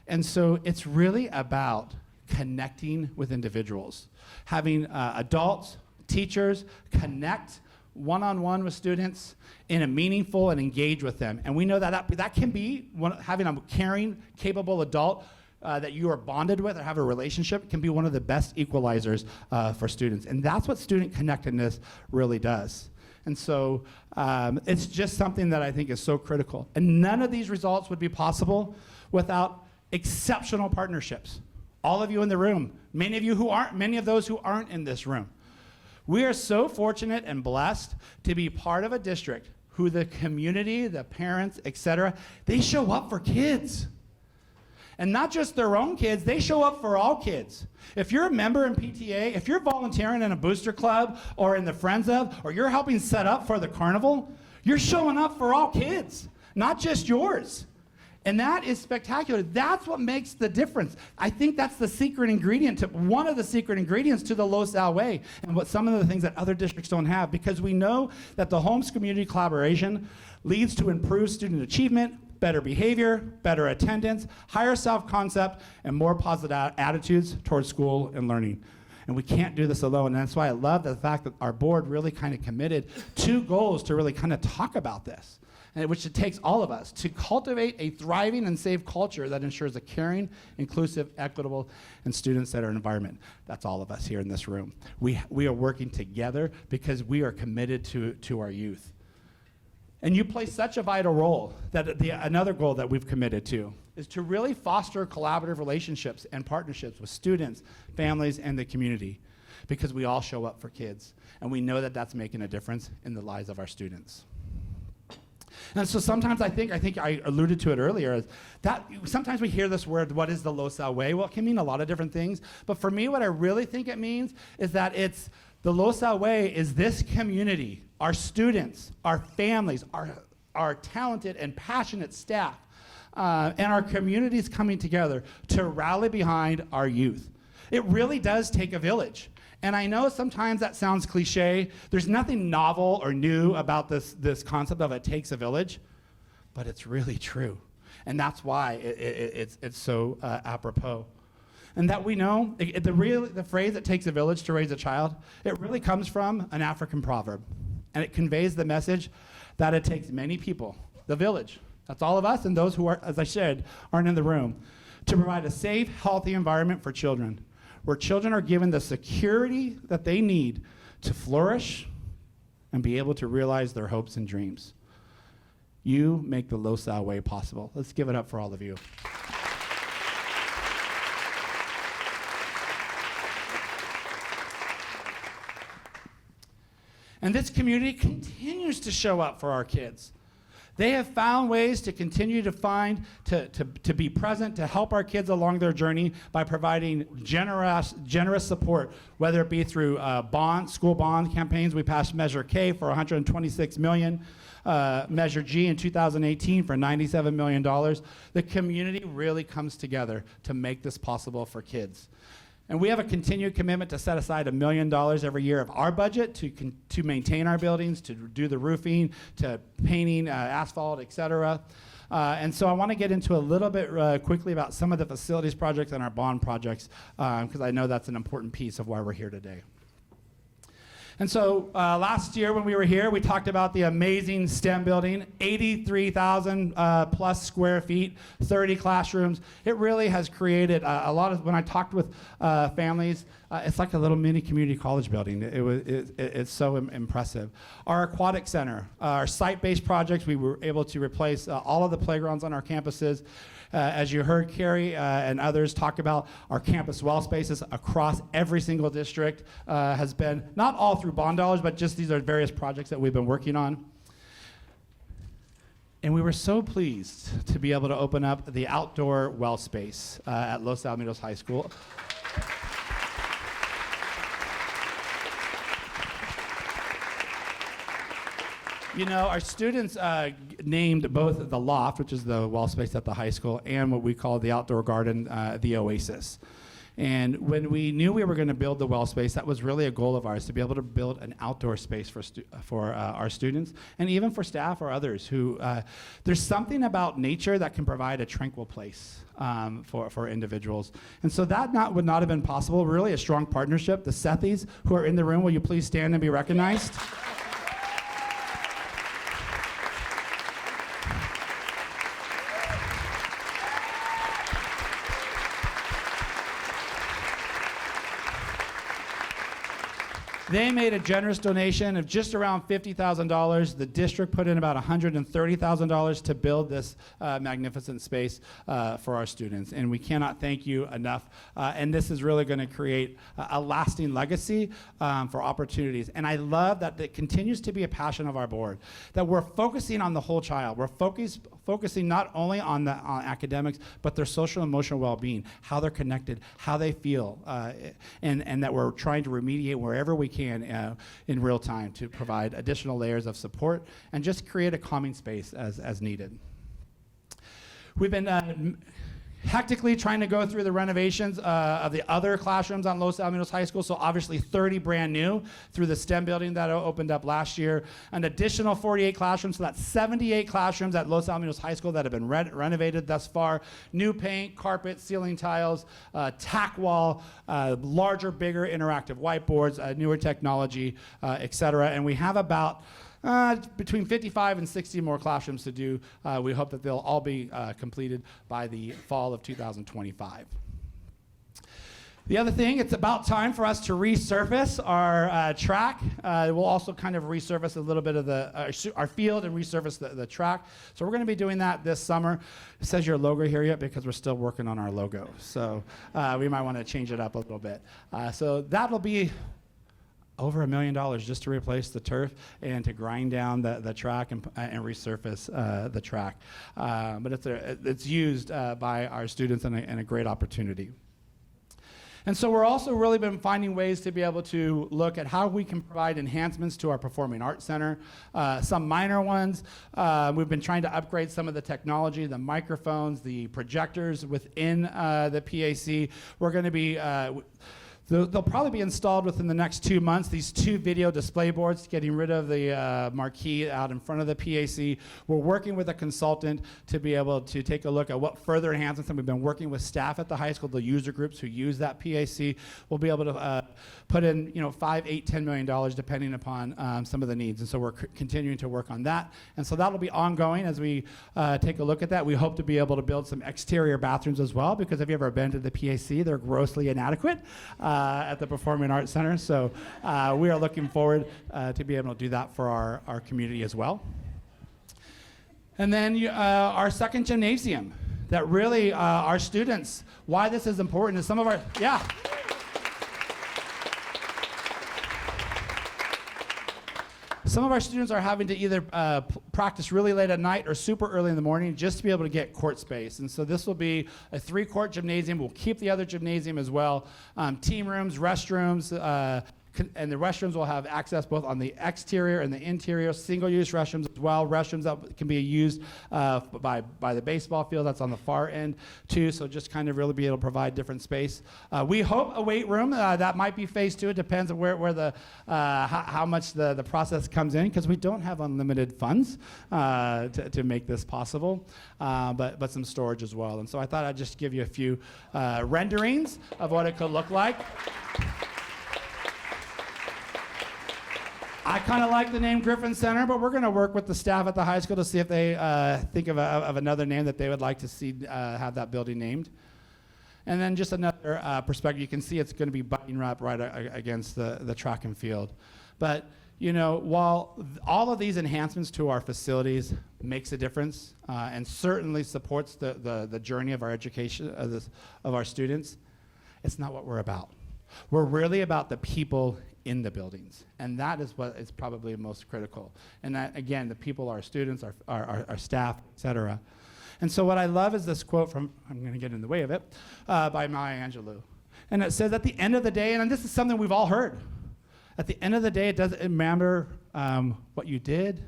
And so it's really about connecting with individuals, having adults, teachers connect one-on-one with students in a meaningful and engage with them. And we know that can be having a caring, capable adult that you are bonded with or have a relationship can be one of the best equalizers for students. And that's what student connectedness really does. And so it's just something that I think is so critical. And none of these results would be possible without exceptional partnerships. All of you in the room, many of those who aren't in this room. We are so fortunate and blessed to be part of a district who the community, the parents, etc., they show up for kids. And not just their own kids, they show up for all kids. If you're a member in PTA, if you're volunteering in a booster club or in the Friends of, or you're helping set up for the carnival, you're showing up for all kids, not just yours. And that is spectacular. That's what makes the difference. I think that's the secret ingredient, one of the secret ingredients to the Los Al way, and what some of the things that other districts don't have, because we know that the homes community collaboration leads to improved student achievement, better behavior, better attendance, higher self-concept, and more positive attitudes towards school and learning. And we can't do this alone. And that's why I love the fact that our board really kind of committed 2 goals to really kind of talk about this, and which it takes all of us to cultivate a thriving and safe culture that ensures a caring, inclusive, equitable, and student-centered environment. That's all of us here in this room. We are working together because we are committed to our youth. And you play such a vital role that another goal that we've committed to is to really foster collaborative relationships and partnerships with students, families, and the community, because we all show up for kids, and we know that that's making a difference in the lives of our students. And so sometimes I think I alluded to it earlier, is that sometimes we hear this word, what is the Los Al way? Well, it can mean a lot of different things. But for me, what I really think it means is that it's the Los Al way is this community, our students, our families, our talented and passionate staff, and our communities coming together to rally behind our youth. It really does take a village. And I know sometimes that sounds cliche. There's nothing novel or new about this concept of it takes a village, but it's really true. And that's why it's so apropos. And that we know, the phrase "it takes a village to raise a child," it really comes from an African proverb. And it conveys the message that it takes many people, the village, that's all of us and those who are, as I said, aren't in the room, to provide a safe, healthy environment for children, where children are given the security that they need to flourish and be able to realize their hopes and dreams. You make the Los Al way possible. Let's give it up for all of you. And this community continues to show up for our kids. They have found ways to continue to be present, to help our kids along their journey by providing generous support, whether it be through school bond campaigns. We passed Measure K for $126 million, Measure G in 2018 for $97 million. The community really comes together to make this possible for kids. And we have a continued commitment to set aside $1 million every year of our budget to maintain our buildings, to do the roofing, to painting, asphalt, et cetera. And so I want to get into a little bit quickly about some of the facilities projects and our bond projects, because I know that's an important piece of why we're here today. And so last year when we were here, we talked about the amazing STEM building, 83,000 plus square feet, 30 classrooms. It really has created a lot of, when I talked with families, it's like a little mini community college building. It's so impressive. Our aquatic center, our site-based projects, we were able to replace all of the playgrounds on our campuses. As you heard Carrie and others talk about, our campus well spaces across every single district has been, not all through bond dollars, but just these are various projects that we've been working on. And we were so pleased to be able to open up the outdoor well space at Los Alamitos High School. You know, our students named both the loft, which is the wall space at the high school, and what we call the outdoor garden, the Oasis. And when we knew we were going to build the well space, that was really a goal of ours, to be able to build an outdoor space for our students, and even for staff or others who, there's something about nature that can provide a tranquil place for individuals. And so that would not have been possible. Really a strong partnership. The Sethys who are in the room, will you please stand and be recognized? They made a generous donation of just around $50,000. The district put in about $130,000 to build this magnificent space for our students. And we cannot thank you enough. And this is really going to create a lasting legacy for opportunities. And I love that it continues to be a passion of our board, that we're focusing on the whole child. We're focusing not only on academics, but their social and emotional well-being, how they're connected, how they feel, and that we're trying to remediate wherever we can in real time to provide additional layers of support and just create a calming space as needed. We've been hectically trying to go through the renovations of the other classrooms on Los Alamitos High School, so obviously 30 brand new through the STEM building that opened up last year, an additional 48 classrooms, so that's 78 classrooms at Los Alamitos High School that have been renovated thus far. New paint, carpet, ceiling tiles, tack wall, larger, bigger interactive whiteboards, newer technology, et cetera. And we have about between 55 and 60 more classrooms to do. We hope that they'll all be completed by the fall of 2025. The other thing, it's about time for us to resurface our track. We'll also kind of resurface a little bit of our field and resurface the track. So we're going to be doing that this summer. It says your logo here yet because we're still working on our logo. So we might want to change it up a little bit. So that'll be over $1 million just to replace the turf and to grind down the track and resurface the track. But it's used by our students and a great opportunity. And so we're also really been finding ways to be able to look at how we can provide enhancements to our Performing Arts Center. Some minor ones. We've been trying to upgrade some of the technology, the microphones, the projectors within the PAC. We're going to be they'll probably be installed within the next 2 months, these 2 video display boards, getting rid of the marquee out in front of the PAC. We're working with a consultant to be able to take a look at what further enhancements, and we've been working with staff at the high school, the user groups who use that PAC. We'll be able to put in, $5, $8, $10 million depending upon some of the needs. And so we're continuing to work on that. And so that'll be ongoing as we take a look at that. We hope to be able to build some exterior bathrooms as well, because if you've ever been to the PAC, they're grossly inadequate at the Performing Arts Center. So we are looking forward to be able to do that for our community as well. And then our second gymnasium, that really our students, why this is important is some of our, some of our students are having to either practice really late at night or super early in the morning just to be able to get court space. And so this will be a 3-court gymnasium. We'll keep the other gymnasium as well. Team rooms, restrooms, and the restrooms will have access both on the exterior and the interior, single-use restrooms as well, restrooms that can be used by the baseball field that's on the far end too, so just kind of really be able to provide different space. We hope a weight room, that might be phase 2, it depends on where the how much the process comes in, because we don't have unlimited funds to make this possible, but some storage as well. And so I thought I'd just give you a few renderings of what it could look like. I kind of like the name Griffin Center, but we're going to work with the staff at the high school to see if they think of another name that they would like to see have that building named. And then just another perspective, you can see it's going to be butting up right against the track and field. But while all of these enhancements to our facilities makes a difference and certainly supports the journey of our education of our students, it's not what we're about. We're really about the people in the buildings, and that is what is probably most critical. And that, again, the people, our students, our staff, et cetera. And so what I love is this quote from, I'm going to get in the way of it, by Maya Angelou. And it says, at the end of the day, and this is something we've all heard, at the end of the day, it doesn't matter what you did.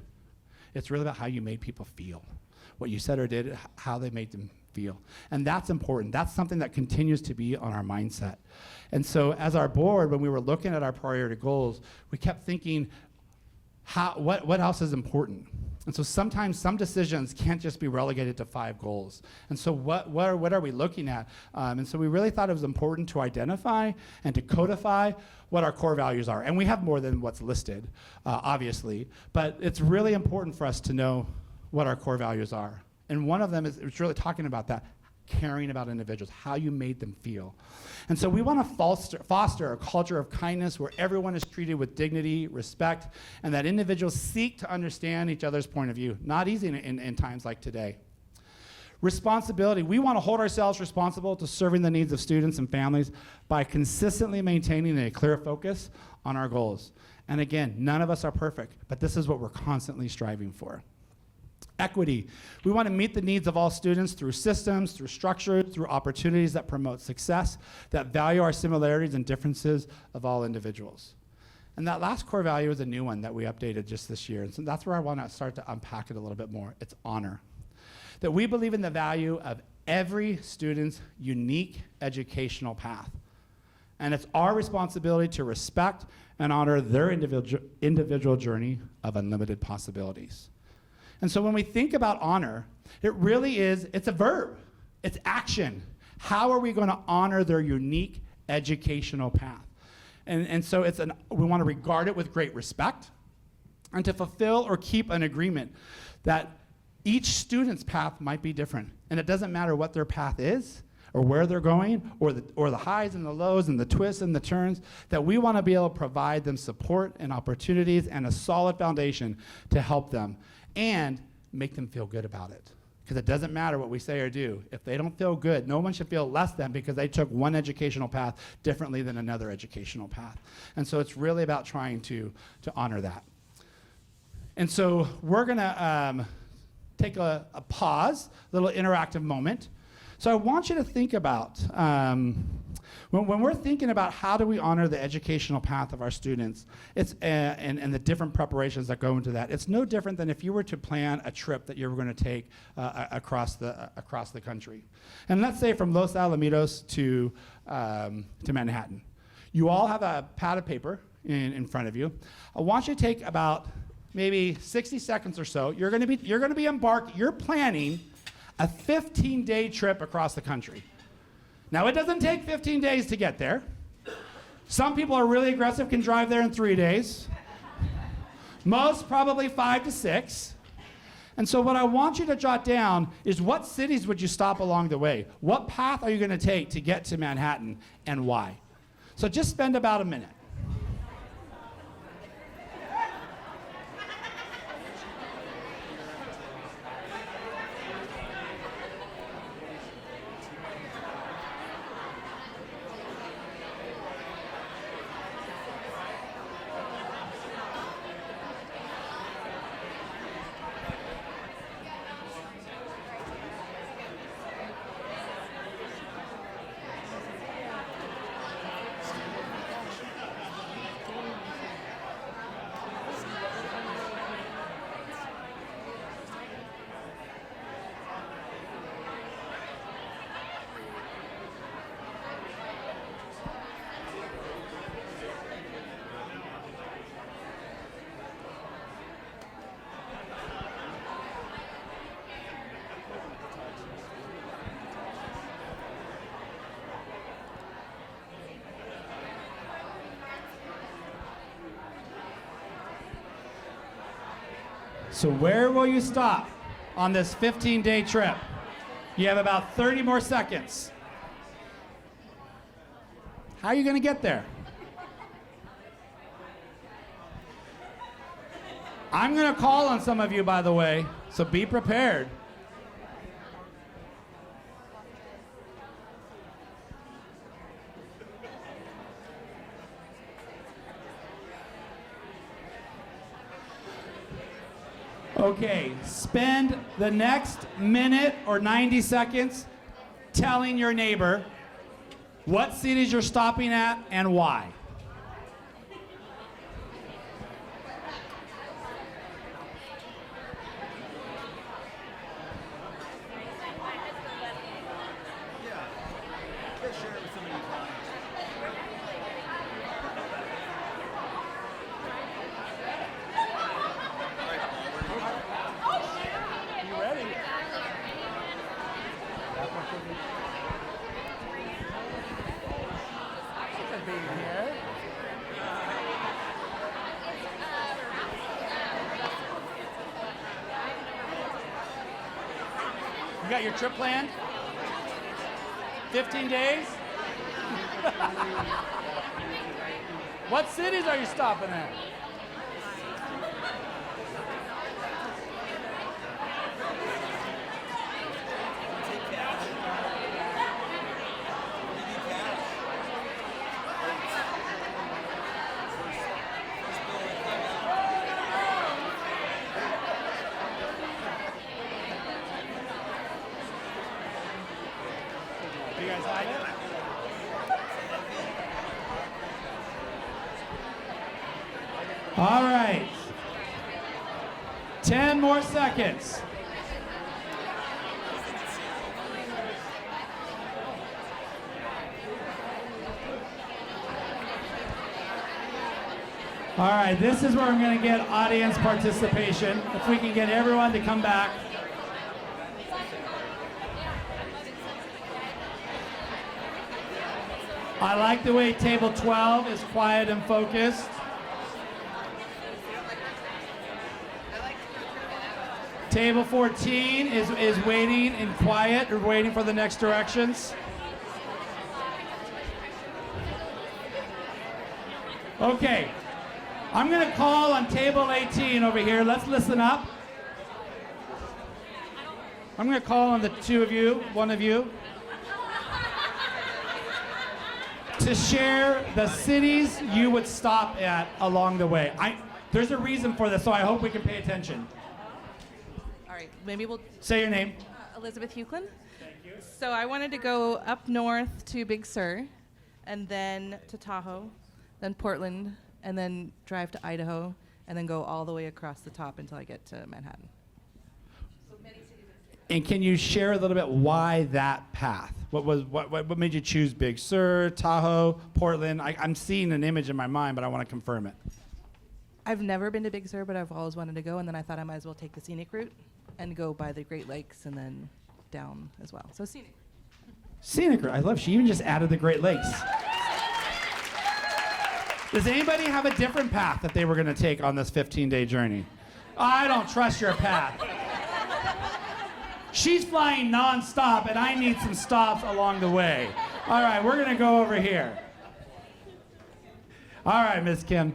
It's really about how you made people feel. What you said or did, how they made them feel. And that's important. That's something that continues to be on our mindset. And so as our board, when we were looking at our priority goals, we kept thinking, what else is important? And so sometimes some decisions can't just be relegated to 5 goals. And so what are we looking at? And so we really thought it was important to identify and to codify what our core values are. And we have more than what's listed, obviously, but it's really important for us to know what our core values are. And one of them is it's really talking about that, caring about individuals, how you made them feel. And so we want to foster a culture of kindness where everyone is treated with dignity, respect, and that individuals seek to understand each other's point of view. Not easy in times like today. Responsibility. We want to hold ourselves responsible to serving the needs of students and families by consistently maintaining a clear focus on our goals. And again, none of us are perfect, but this is what we're constantly striving for. Equity. We want to meet the needs of all students through systems, through structures, through opportunities that promote success, that value our similarities and differences of all individuals. And that last core value is a new one that we updated just this year. And so that's where I want to start to unpack it a little bit more. It's honor. That we believe in the value of every student's unique educational path. And it's our responsibility to respect and honor their individual journey of unlimited possibilities. And so when we think about honor, it really is, it's a verb. It's action. How are we going to honor their unique educational path? And so we want to regard it with great respect and to fulfill or keep an agreement that each student's path might be different. And it doesn't matter what their path is or where they're going or the highs and the lows and the twists and the turns, that we want to be able to provide them support and opportunities and a solid foundation to help them and make them feel good about it. Because it doesn't matter what we say or do. If they don't feel good, no one should feel less than because they took one educational path differently than another educational path. And so it's really about trying to honor that. And so we're going to take a pause, a little interactive moment. So I want you to think about, when we're thinking about how do we honor the educational path of our students, it's and the different preparations that go into that, it's no different than if you were to plan a trip that you were going to take across the country. And let's say from Los Alamitos to Manhattan. You all have a pad of paper in front of you. I want you to take about maybe 60 seconds or so. You're going to be embarked. You're planning a 15-day trip across the country. Now, it doesn't take 15 days to get there. Some people are really aggressive, can drive there in 3 days. Most probably 5 to 6. And so what I want you to jot down is what cities would you stop along the way? What path are you going to take to get to Manhattan and why? So just spend about a minute. So where will you stop on this 15-day trip? You have about 30 more seconds. How are you going to get there? I'm going to call on some of you, by the way, so be prepared. Okay, spend the next minute or 90 seconds telling your neighbor what cities you're stopping at and why. You got your trip planned? 15 days? What cities are you stopping at? You guys hide it? All right. 10 more seconds. All right, this is where I'm going to get audience participation. If we can get everyone to come back. I like the way table 12 is quiet and focused. Table 14 is waiting and quiet or waiting for the next directions. Okay, I'm going to call on table 18 over here. Let's listen up. I'm going to call on the two of you, one of you, to share the cities you would stop at along the way. There's a reason for this, so I hope we can pay attention. All right, maybe we'll. Say your name. Elizabeth Heuchlin. Thank you. So I wanted to go up north to Big Sur, and then to Tahoe, then Portland, and then drive to Idaho, and then go all the way across the top until I get to Manhattan. And can you share a little bit why that path? What made you choose Big Sur, Tahoe, Portland? I'm seeing an image in my mind, but I want to confirm it. I've never been to Big Sur, but I've always wanted to go, and then I thought I might as well take the scenic route and go by the Great Lakes and then down as well. So scenic. Scenic route. I love. She even just added the Great Lakes. Does anybody have a different path that they were going to take on this 15-day journey? I don't trust your path. She's flying nonstop, and I need some stops along the way. All right, we're going to go over here. All right, Miss Kim.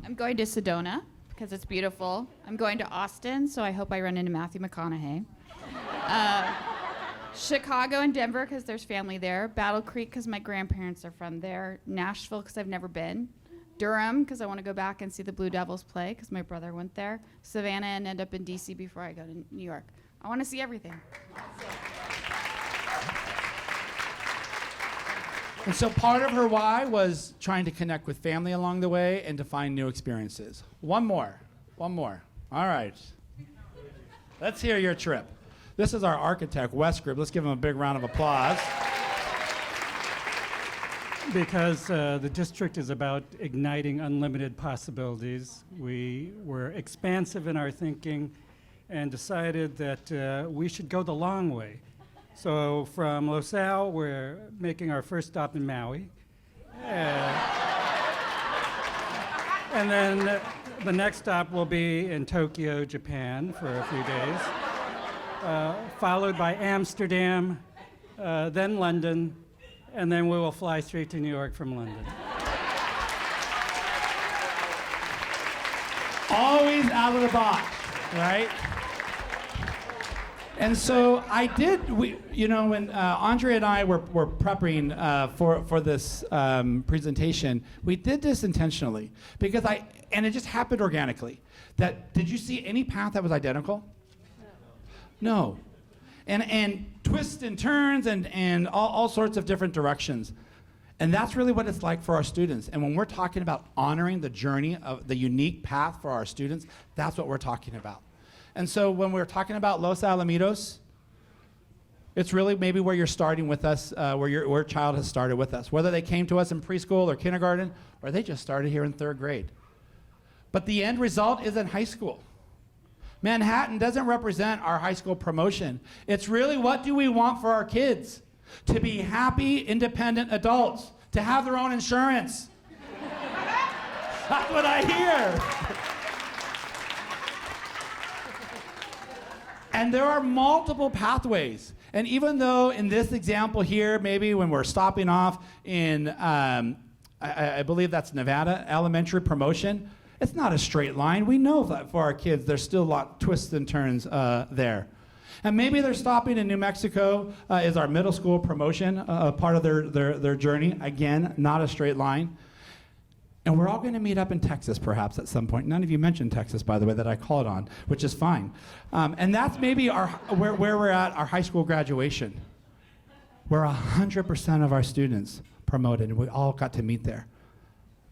I'm going to Sedona because it's beautiful. I'm going to Austin, so I hope I run into Matthew McConaughey. Chicago and Denver because there's family there. Battle Creek because my grandparents are from there. Nashville because I've never been. Durham because I want to go back and see the Blue Devils play because my brother went there. Savannah and end up in D.C. before I go to New York. I want to see everything. And so part of her why was trying to connect with family along the way and to find new experiences. One more. All right. Let's hear your trip. This is our architect, Wes Group. Let's give him a big round of applause. Because the district is about igniting unlimited possibilities, we were expansive in our thinking and decided that we should go the long way. So from Los Al, we're making our first stop in Maui. And then the next stop will be in Tokyo, Japan for a few days, followed by Amsterdam, then London, and then we will fly straight to New York from London. Always out of the box, right? And so I did, when Andre and I were prepping for this presentation, we did this intentionally because and it just happened organically. Did you see any path that was identical? No. And twists and turns and all sorts of different directions. And that's really what it's like for our students. And when we're talking about honoring the journey of the unique path for our students, that's what we're talking about. And so when we're talking about Los Alamitos, it's really maybe where you're starting with us, where your child has started with us, whether they came to us in preschool or kindergarten, or they just started here in 3rd grade. But the end result is in high school. Manhattan doesn't represent our high school promotion. It's really, what do we want for our kids? To be happy, independent adults, to have their own insurance. That's what I hear. And there are multiple pathways. And even though in this example here, maybe when we're stopping off in, I believe that's Nevada, elementary promotion, it's not a straight line. We know that for our kids, there's still a lot of twists and turns there. And maybe they're stopping in New Mexico is our middle school promotion, part of their journey. Again, not a straight line. And we're all going to meet up in Texas, perhaps, at some point. None of you mentioned Texas, by the way, that I called on, which is fine. And that's maybe where we're at, our high school graduation, where 100% of our students promoted, and we all got to meet there.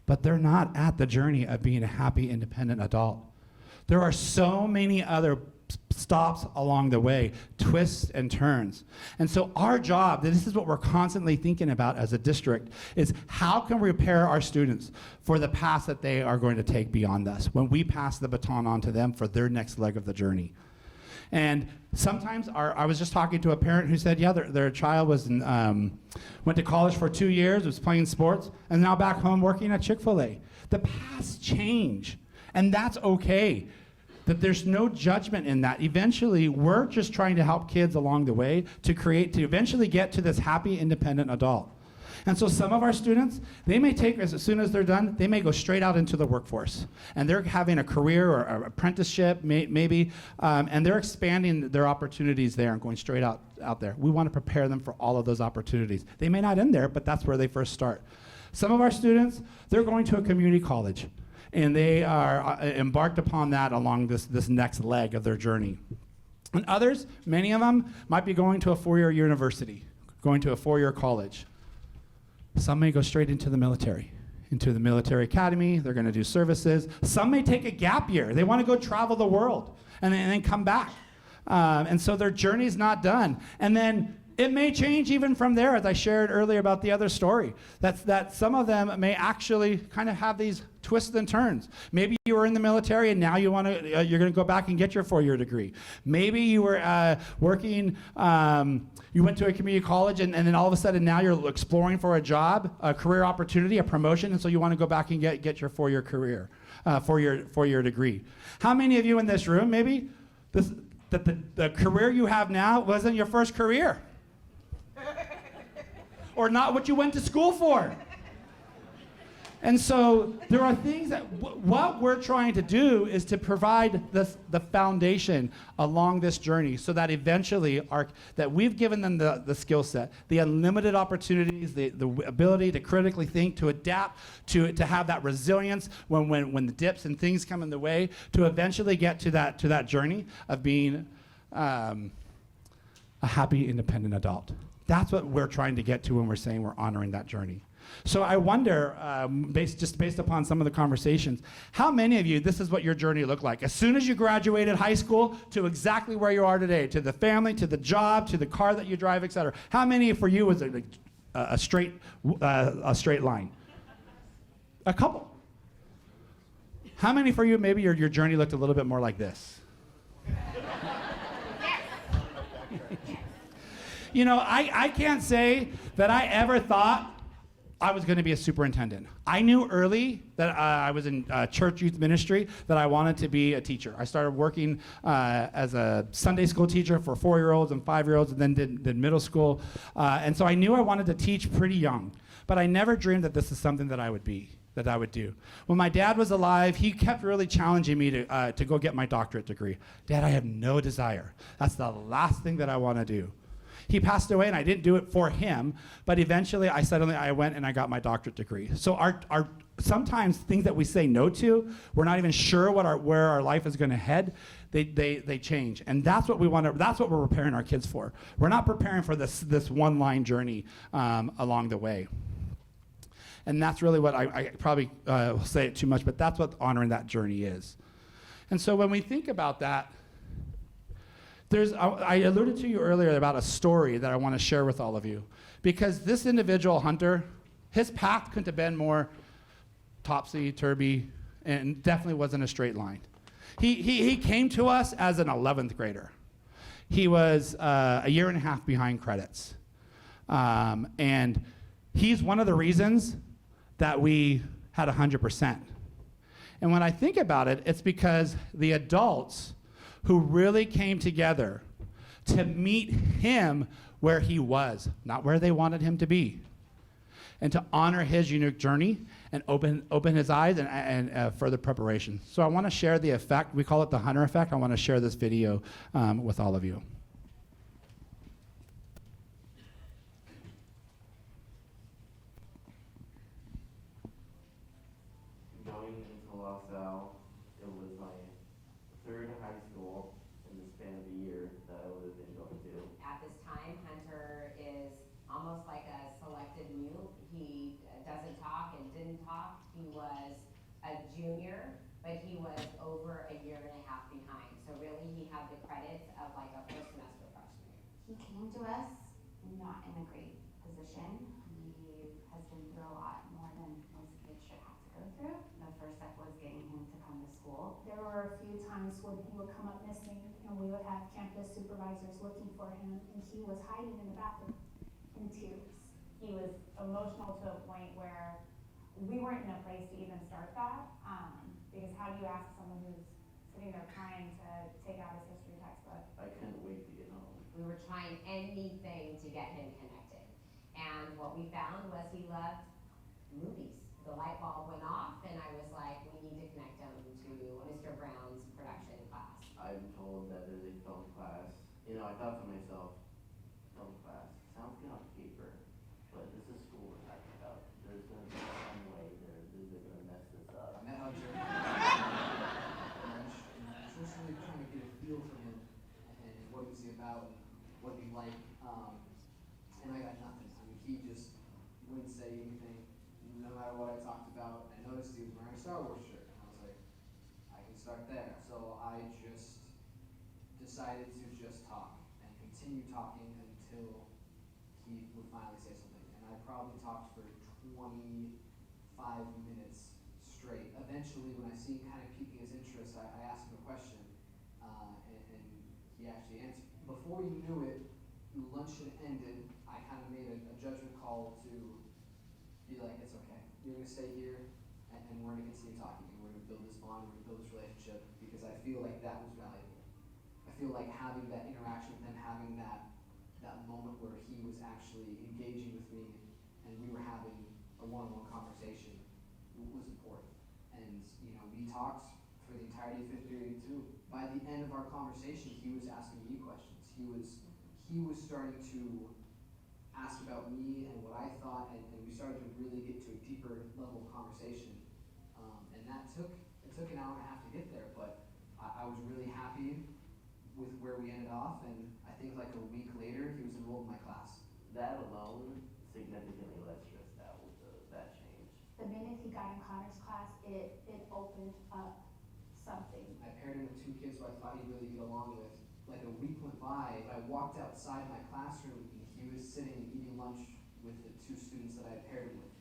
But they're not at the journey of being a happy, independent adult. There are so many other stops along the way, twists and turns. And so our job, this is what we're constantly thinking about as a district, is how can we prepare our students for the path that they are going to take beyond us when we pass the baton on to them for their next leg of the journey. And sometimes I was just talking to a parent who said, yeah, their child was went to college for 2 years, was playing sports, and now back home working at Chick-fil-A. The paths change, and that's okay. That there's no judgment in that. Eventually, we're just trying to help kids along the way to eventually get to this happy, independent adult. And so some of our students, they may take, as soon as they're done, they may go straight out into the workforce. And they're having a career or an apprenticeship, maybe, and they're expanding their opportunities there and going straight out there. We want to prepare them for all of those opportunities. They may not end there, but that's where they first start. Some of our students, they're going to a community college, and they are embarked upon that along this next leg of their journey. And others, many of them, might be going to a four-year university, going to a four-year college. Some may go straight into the military academy. They're going to do services. Some may take a gap year. They want to go travel the world and then come back. And so their journey's not done. And then it may change even from there, as I shared earlier about the other story. That some of them may actually kind of have these twists and turns. Maybe you were in the military and now you're going to go back and get your four-year degree. Maybe you were working, you went to a community college and then all of a sudden now you're exploring for a job, a career opportunity, a promotion, and so you want to go back and get your four-year career, four-year degree. How many of you in this room, maybe, the career you have now wasn't your first career? Or not what you went to school for? And so there are things that what we're trying to do is to provide the foundation along this journey so that eventually that we've given them the skill set, the unlimited opportunities, the ability to critically think, to adapt, to have that resilience when the dips and things come in the way, to eventually get to that journey of being a happy, independent adult. That's what we're trying to get to when we're saying we're honoring that journey. So I wonder, based upon some of the conversations, how many of you, this is what your journey looked like? As soon as you graduated high school to exactly where you are today, to the family, to the job, to the car that you drive, et cetera. How many for you was a straight line? A couple. How many for you, maybe your journey looked a little bit more like this? You know, I can't say that I ever thought I was going to be a superintendent. I knew early that I was in church youth ministry that I wanted to be a teacher. I started working as a Sunday school teacher for 4-year-olds and 5-year-olds, and then did middle school. And so I knew I wanted to teach pretty young, but I never dreamed that this is something that I would do. When my dad was alive, he kept really challenging me to go get my doctorate degree. Dad, I have no desire. That's the last thing that I want to do. He passed away, and I didn't do it for him, but eventually I went and I got my doctorate degree. So our sometimes things that we say no to, we're not even sure where our life is going to head. They change, and that's what we want. That's what we're preparing our kids for. We're not preparing for this one-line journey along the way. And that's really what I probably will say it too much, but that's what honoring that journey is. And so when we think about that, I alluded to you earlier about a story that I want to share with all of you. Because this individual, Hunter, his path couldn't have been more topsy-turvy and definitely wasn't a straight line. He came to us as an 11th grader. He was a year and a half behind credits. And he's one of the reasons that we had 100%. And when I think about it, it's because the adults who really came together to meet him where he was, not where they wanted him to be, and to honor his unique journey and open his eyes and further preparation. So I want to share the effect. We call it the Hunter effect. I want to share this video with all of you. Going into Los Al, it was my third high school in the span of a year that I would have been going to. At this time, Hunter is almost like a selected mute. He doesn't talk and didn't talk. He was a junior, but he was over a year and a half behind. So really, he had the credits of like a first semester freshman. He came to us not in a great position. He has been through a lot more than most kids should have to go through. The first step was getting him to come to school. There were a few times when he would come up missing, and we would have campus supervisors looking for him, and he was hiding in the bathroom in tears. He was emotional to a point where we weren't in a place to even start that, because how do you ask someone who's sitting there crying to take out his history textbook? I couldn't wait to get home. We were trying anything to get him connected. And what we found was he loved movies. The light bulb went off, and I was like, we need to connect him to Mr. Brown's production class. I'm told that there's a film class. You know, I thought to myself, film class sounds good on paper, but this is school we're talking about. There's going to be some way they're going to mess this up. I met Hunter and just really trying to get a feel for him and what he was about and what he liked. And I got nothing. I mean, he just wouldn't say anything, no matter what I talked about. I noticed he was wearing a Star Wars shirt, and I was like, I can start there. So I just decided to just talk and continue talking until he would finally say something. And I probably talked for 25 minutes straight. Eventually, when I see him kind of piquing his interest, I asked him a question, and he actually answered. Before we knew it, lunch had ended. I kind of made a judgment call to be like, it's okay. You're going to stay here, and we're going to continue talking, and we're going to build this bond, we're going to build this relationship, because I feel like that was valuable. I feel like having that interaction with him, having that moment where he was actually engaging with me, and we were having a one-on-one conversation was important. And, you know, we talked for the entirety of fifth period too. By the end of our conversation, he was asking me questions. He was starting to ask about me and what I thought, and we started to really get to a deeper level of conversation. And it took an hour and a half to get there, but I was really happy with where we ended off, and I think like a week later, he was enrolled in my class. That alone significantly less stressed out with that change. The minute he got in Connor's class, it opened up something. I paired him with two kids who I thought he'd really get along with. Like a week went by, I walked outside my classroom, and he was sitting eating lunch with the two students that I had paired him with.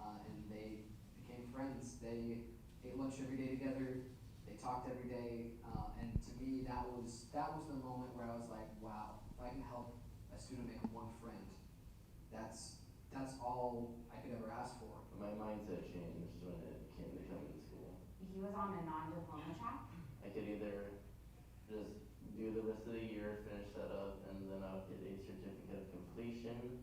And they became friends. They ate lunch every day together. They talked every day. And to me, that was the moment where I was like, wow, if I can help a student make one friend, that's all I could ever ask for. My mindset changed when it came to coming to school. He was on a non-diploma track. I could either just do the rest of the year, finish that up, and then I would get a certificate of completion,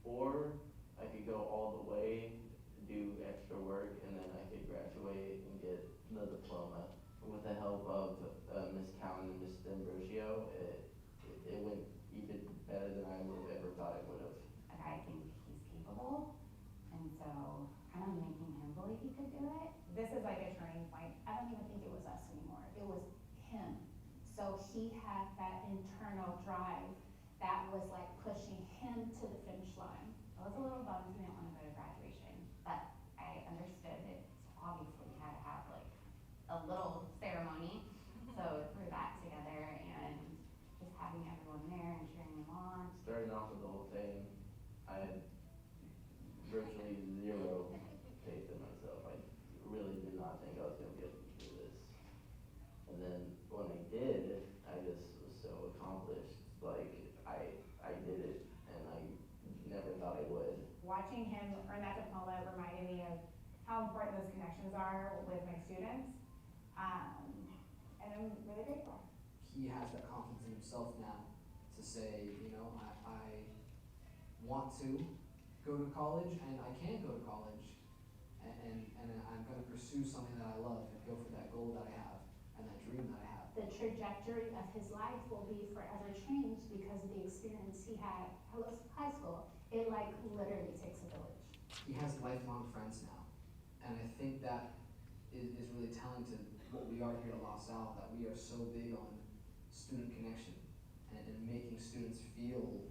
or I could go all the way, do extra work, and then I could graduate and get the diploma. With the help of Ms. Cowan and Ms. D'Ambrosio, it went even better than I would have ever thought it would have. Like, I think he's capable, and so kind of making him believe he could do it. This is like a turning point. I don't even think it was us anymore. It was him. So he had that internal drive that was like pushing him to the finish line. I was a little bummed he didn't want to go to graduation, but I understood it. Obviously, had to have like a little ceremony, so threw that together and just having everyone there and cheering him on. Starting off with the whole thing, I had virtually zero faith in myself. I really did not think I was going to be able to do this. And then when I did, I just was so accomplished. Like, I did it, and I never thought I would. Watching him earn that diploma reminded me of how important those connections are with my students. And I'm really grateful. He has that confidence in himself now to say, you know, I want to go to college, and I can go to college, and I'm going to pursue something that I love and go for that goal that I have and that dream that I have. The trajectory of his life will be forever changed because of the experience he had at Los High School. It like literally takes a village. He has lifelong friends now, and I think that is really telling to what we are here at Los Al, that we are so big on student connection and making students feel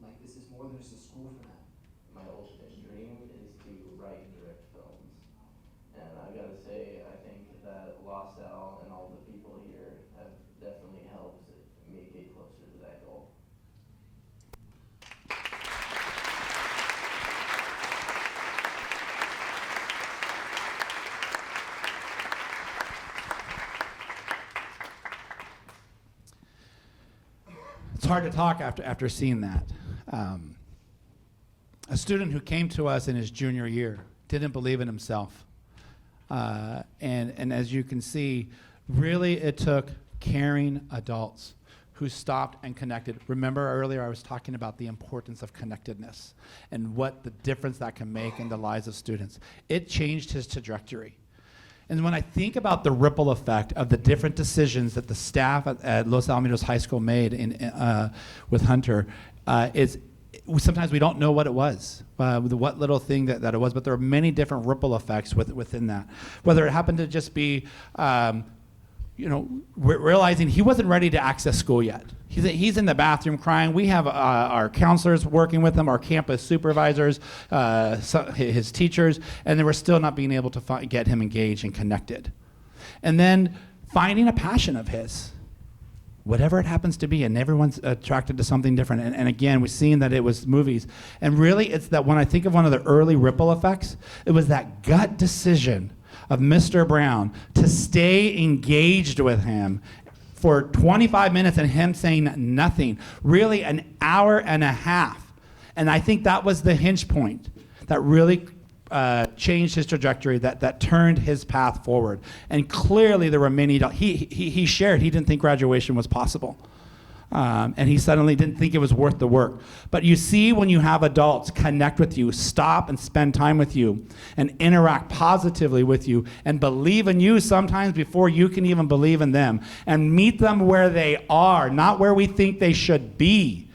like this is more than just a school for them. My ultimate dream is to write and direct films. And I gotta say, I think that Los Al and all the people here have definitely helped me get closer to that goal. It's hard to talk after seeing that. A student who came to us in his junior year didn't believe in himself. And as you can see, really it took caring adults who stopped and connected. Remember earlier I was talking about the importance of connectedness and what the difference that can make in the lives of students. It changed his trajectory. And when I think about the ripple effect of the different decisions that the staff at Los Alamitos High School made with Hunter, sometimes we don't know what it was, what little thing that it was, but there are many different ripple effects within that. Whether it happened to just be, realizing he wasn't ready to access school yet. He's in the bathroom crying. We have our counselors working with him, our campus supervisors, his teachers, and then we're still not being able to get him engaged and connected. And then finding a passion of his, whatever it happens to be, and everyone's attracted to something different. And again, we've seen that it was movies. And really, it's that when I think of one of the early ripple effects, it was that gut decision of Mr. Brown to stay engaged with him for 25 minutes and him saying nothing, really an hour and a half. And I think that was the hinge point that really changed his trajectory, that turned his path forward. And clearly there were many, he shared he didn't think graduation was possible. And he suddenly didn't think it was worth the work. But you see, when you have adults connect with you, stop and spend time with you, and interact positively with you, and believe in you sometimes before you can even believe in them, and meet them where they are, not where we think they should be.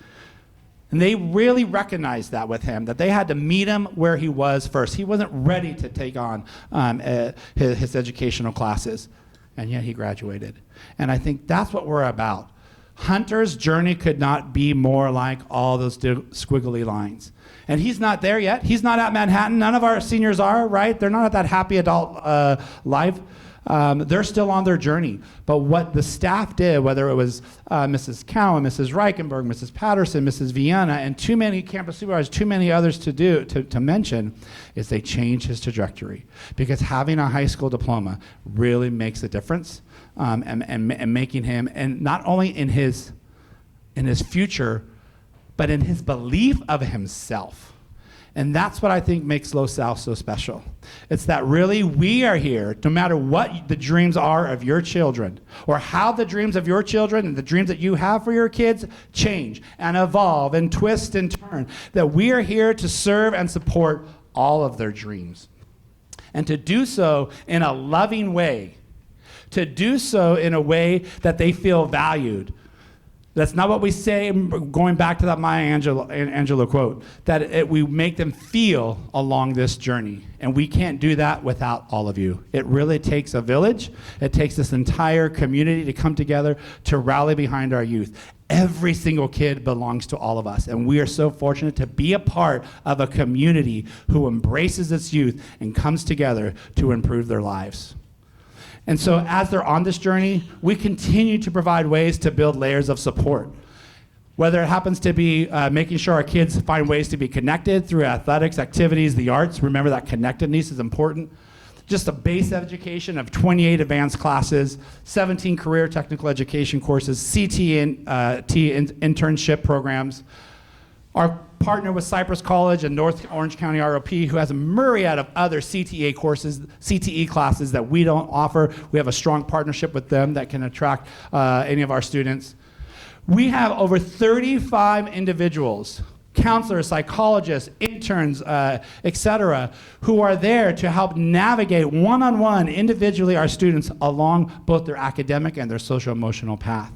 And they really recognized that with him, that they had to meet him where he was first. He wasn't ready to take on his educational classes, and yet he graduated. And I think that's what we're about. Hunter's journey could not be more like all those squiggly lines. And he's not there yet. He's not at Manhattan. None of our seniors are, right? They're not at that happy adult life. They're still on their journey. But what the staff did, whether it was Mrs. Cowan, Mrs. Reichenberg, Mrs. Patterson, Mrs. Vienna, and too many campus supervisors, too many others to mention, is they changed his trajectory. Because having a high school diploma really makes a difference. And making him, and not only in his future, but in his belief of himself. And that's what I think makes Los Al so special. It's that really we are here, no matter what the dreams are of your children, or how the dreams of your children and the dreams that you have for your kids change and evolve and twist and turn, that we are here to serve and support all of their dreams. And to do so in a loving way, to do so in a way that they feel valued. That's not what we say, going back to that Maya Angelou quote, that we make them feel along this journey. And we can't do that without all of you. It really takes a village. It takes this entire community to come together to rally behind our youth. Every single kid belongs to all of us. And we are so fortunate to be a part of a community who embraces its youth and comes together to improve their lives. And so as they're on this journey, we continue to provide ways to build layers of support. Whether it happens to be making sure our kids find ways to be connected through athletics, activities, the arts. Remember that connectedness is important. Just a base education of 28 advanced classes, 17 career technical education courses, CT internship programs. Our partner with Cypress College and North Orange County ROP, who has a myriad of other CTE classes that we don't offer. We have a strong partnership with them that can attract any of our students. We have over 35 individuals, counselors, psychologists, interns, et cetera, who are there to help navigate one-on-one, individually, our students along both their academic and their social-emotional path.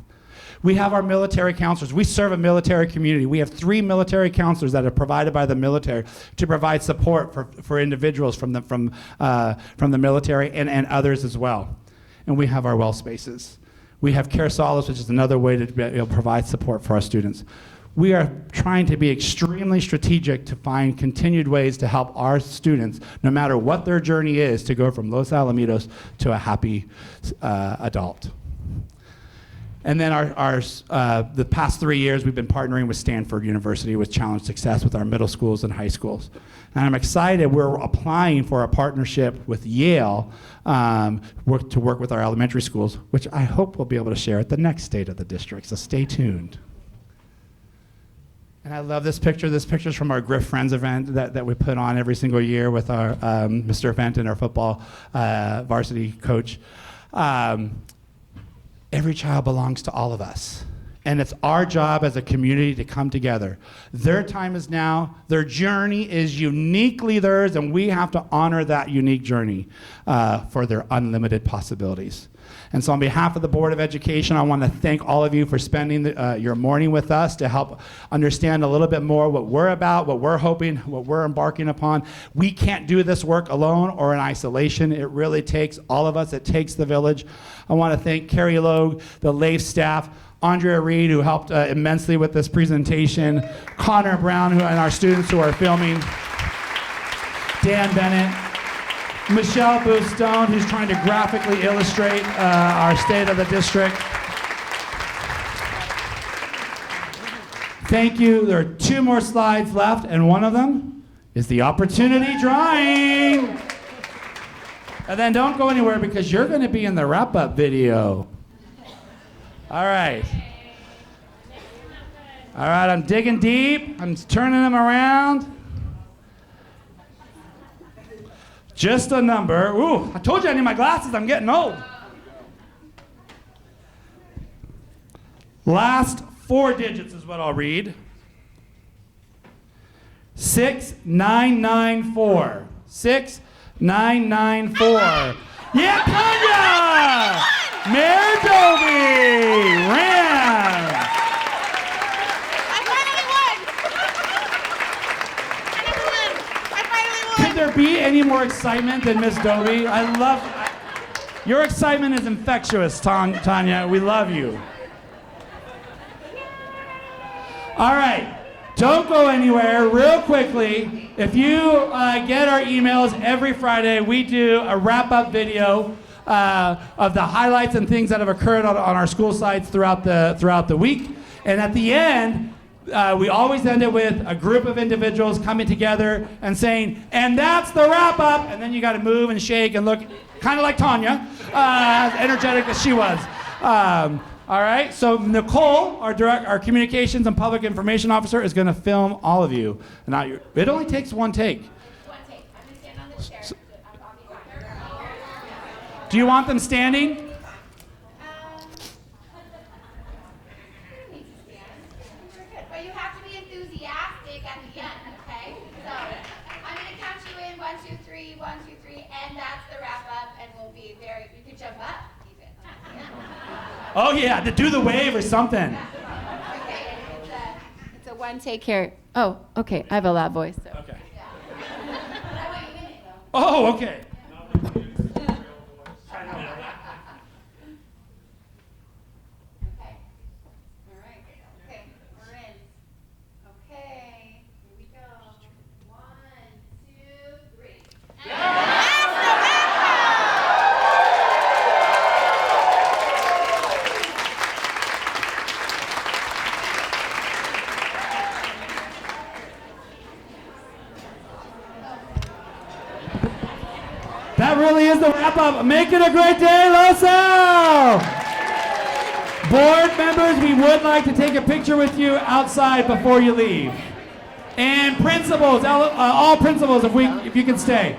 We have our military counselors. We serve a military community. We have 3 military counselors that are provided by the military to provide support for individuals from the military and others as well. And we have our well spaces. We have Care Solace, which is another way to be able to provide support for our students. We are trying to be extremely strategic to find continued ways to help our students, no matter what their journey is, to go from Los Alamitos to a happy adult. And then the past 3 years, we've been partnering with Stanford University with Challenge Success with our middle schools and high schools. And I'm excited, we're applying for a partnership with Yale to work with our elementary schools, which I hope we'll be able to share at the next State of the District, so stay tuned. And I love this picture. This picture is from our Griff Friends event that we put on every single year with our Mr. Fenton, our football varsity coach. Every child belongs to all of us. and it's our job as a community to come together. Their time is now. Their journey is uniquely theirs, and we have to honor that unique journey for their unlimited possibilities. And so on behalf of the Board of Education, I want to thank all of you for spending your morning with us to help understand a little bit more what we're about, what we're hoping, what we're embarking upon. We can't do this work alone or in isolation. It really takes all of us. It takes the village. I want to thank Carrie Logue, the LAEF staff, Andrea Reed, who helped immensely with this presentation, Connor Brown, and our students who are filming, Dan Bennett, Michelle Booth Stone, who's trying to graphically illustrate our state of the district. Thank you. There are 2 more slides left, and one of them is the opportunity drawing. And then don't go anywhere because you're going to be in the wrap-up video. All right. All right, I'm digging deep. I'm turning them around. Just a number. Ooh, I told you I need my glasses. I'm getting old. Last 4 digits is what I'll read. 6994. 6994. Yeah, Tanya! Mayor Dobie! Ram! Could there be any more excitement than Miss Dobie? Your excitement is infectious, Tanya. We love you. All right, don't go anywhere. Real quickly, if you get our emails every Friday, we do a wrap-up video of the highlights and things that have occurred on our school sites throughout the week. And at the end, we always end it with a group of individuals coming together and saying, and that's the wrap up. And then you got to move and shake and look kind of like Tanya, as energetic as she was. All right, so Nicole, our communications and public information officer, is going to film all of you. And it only takes 1 take. One take. I'm gonna stand on this chair. I'll be fine. Do you want them standing? But you have to be enthusiastic at the end, okay? So I'm gonna count you in 1, 2, 3, 1, 2, 3, and that's the wrap up, and we'll be very. You could jump up even. Oh yeah, to do the wave or something. Okay, it's a 1 take here. Oh, okay. I have a loud voice. So. Okay. I want you in it though. Oh, okay. That really is the wrap-up. Make it a great day, Los Al! Board members, we would like to take a picture with you outside before you leave. And principals, all principals, if you can stay.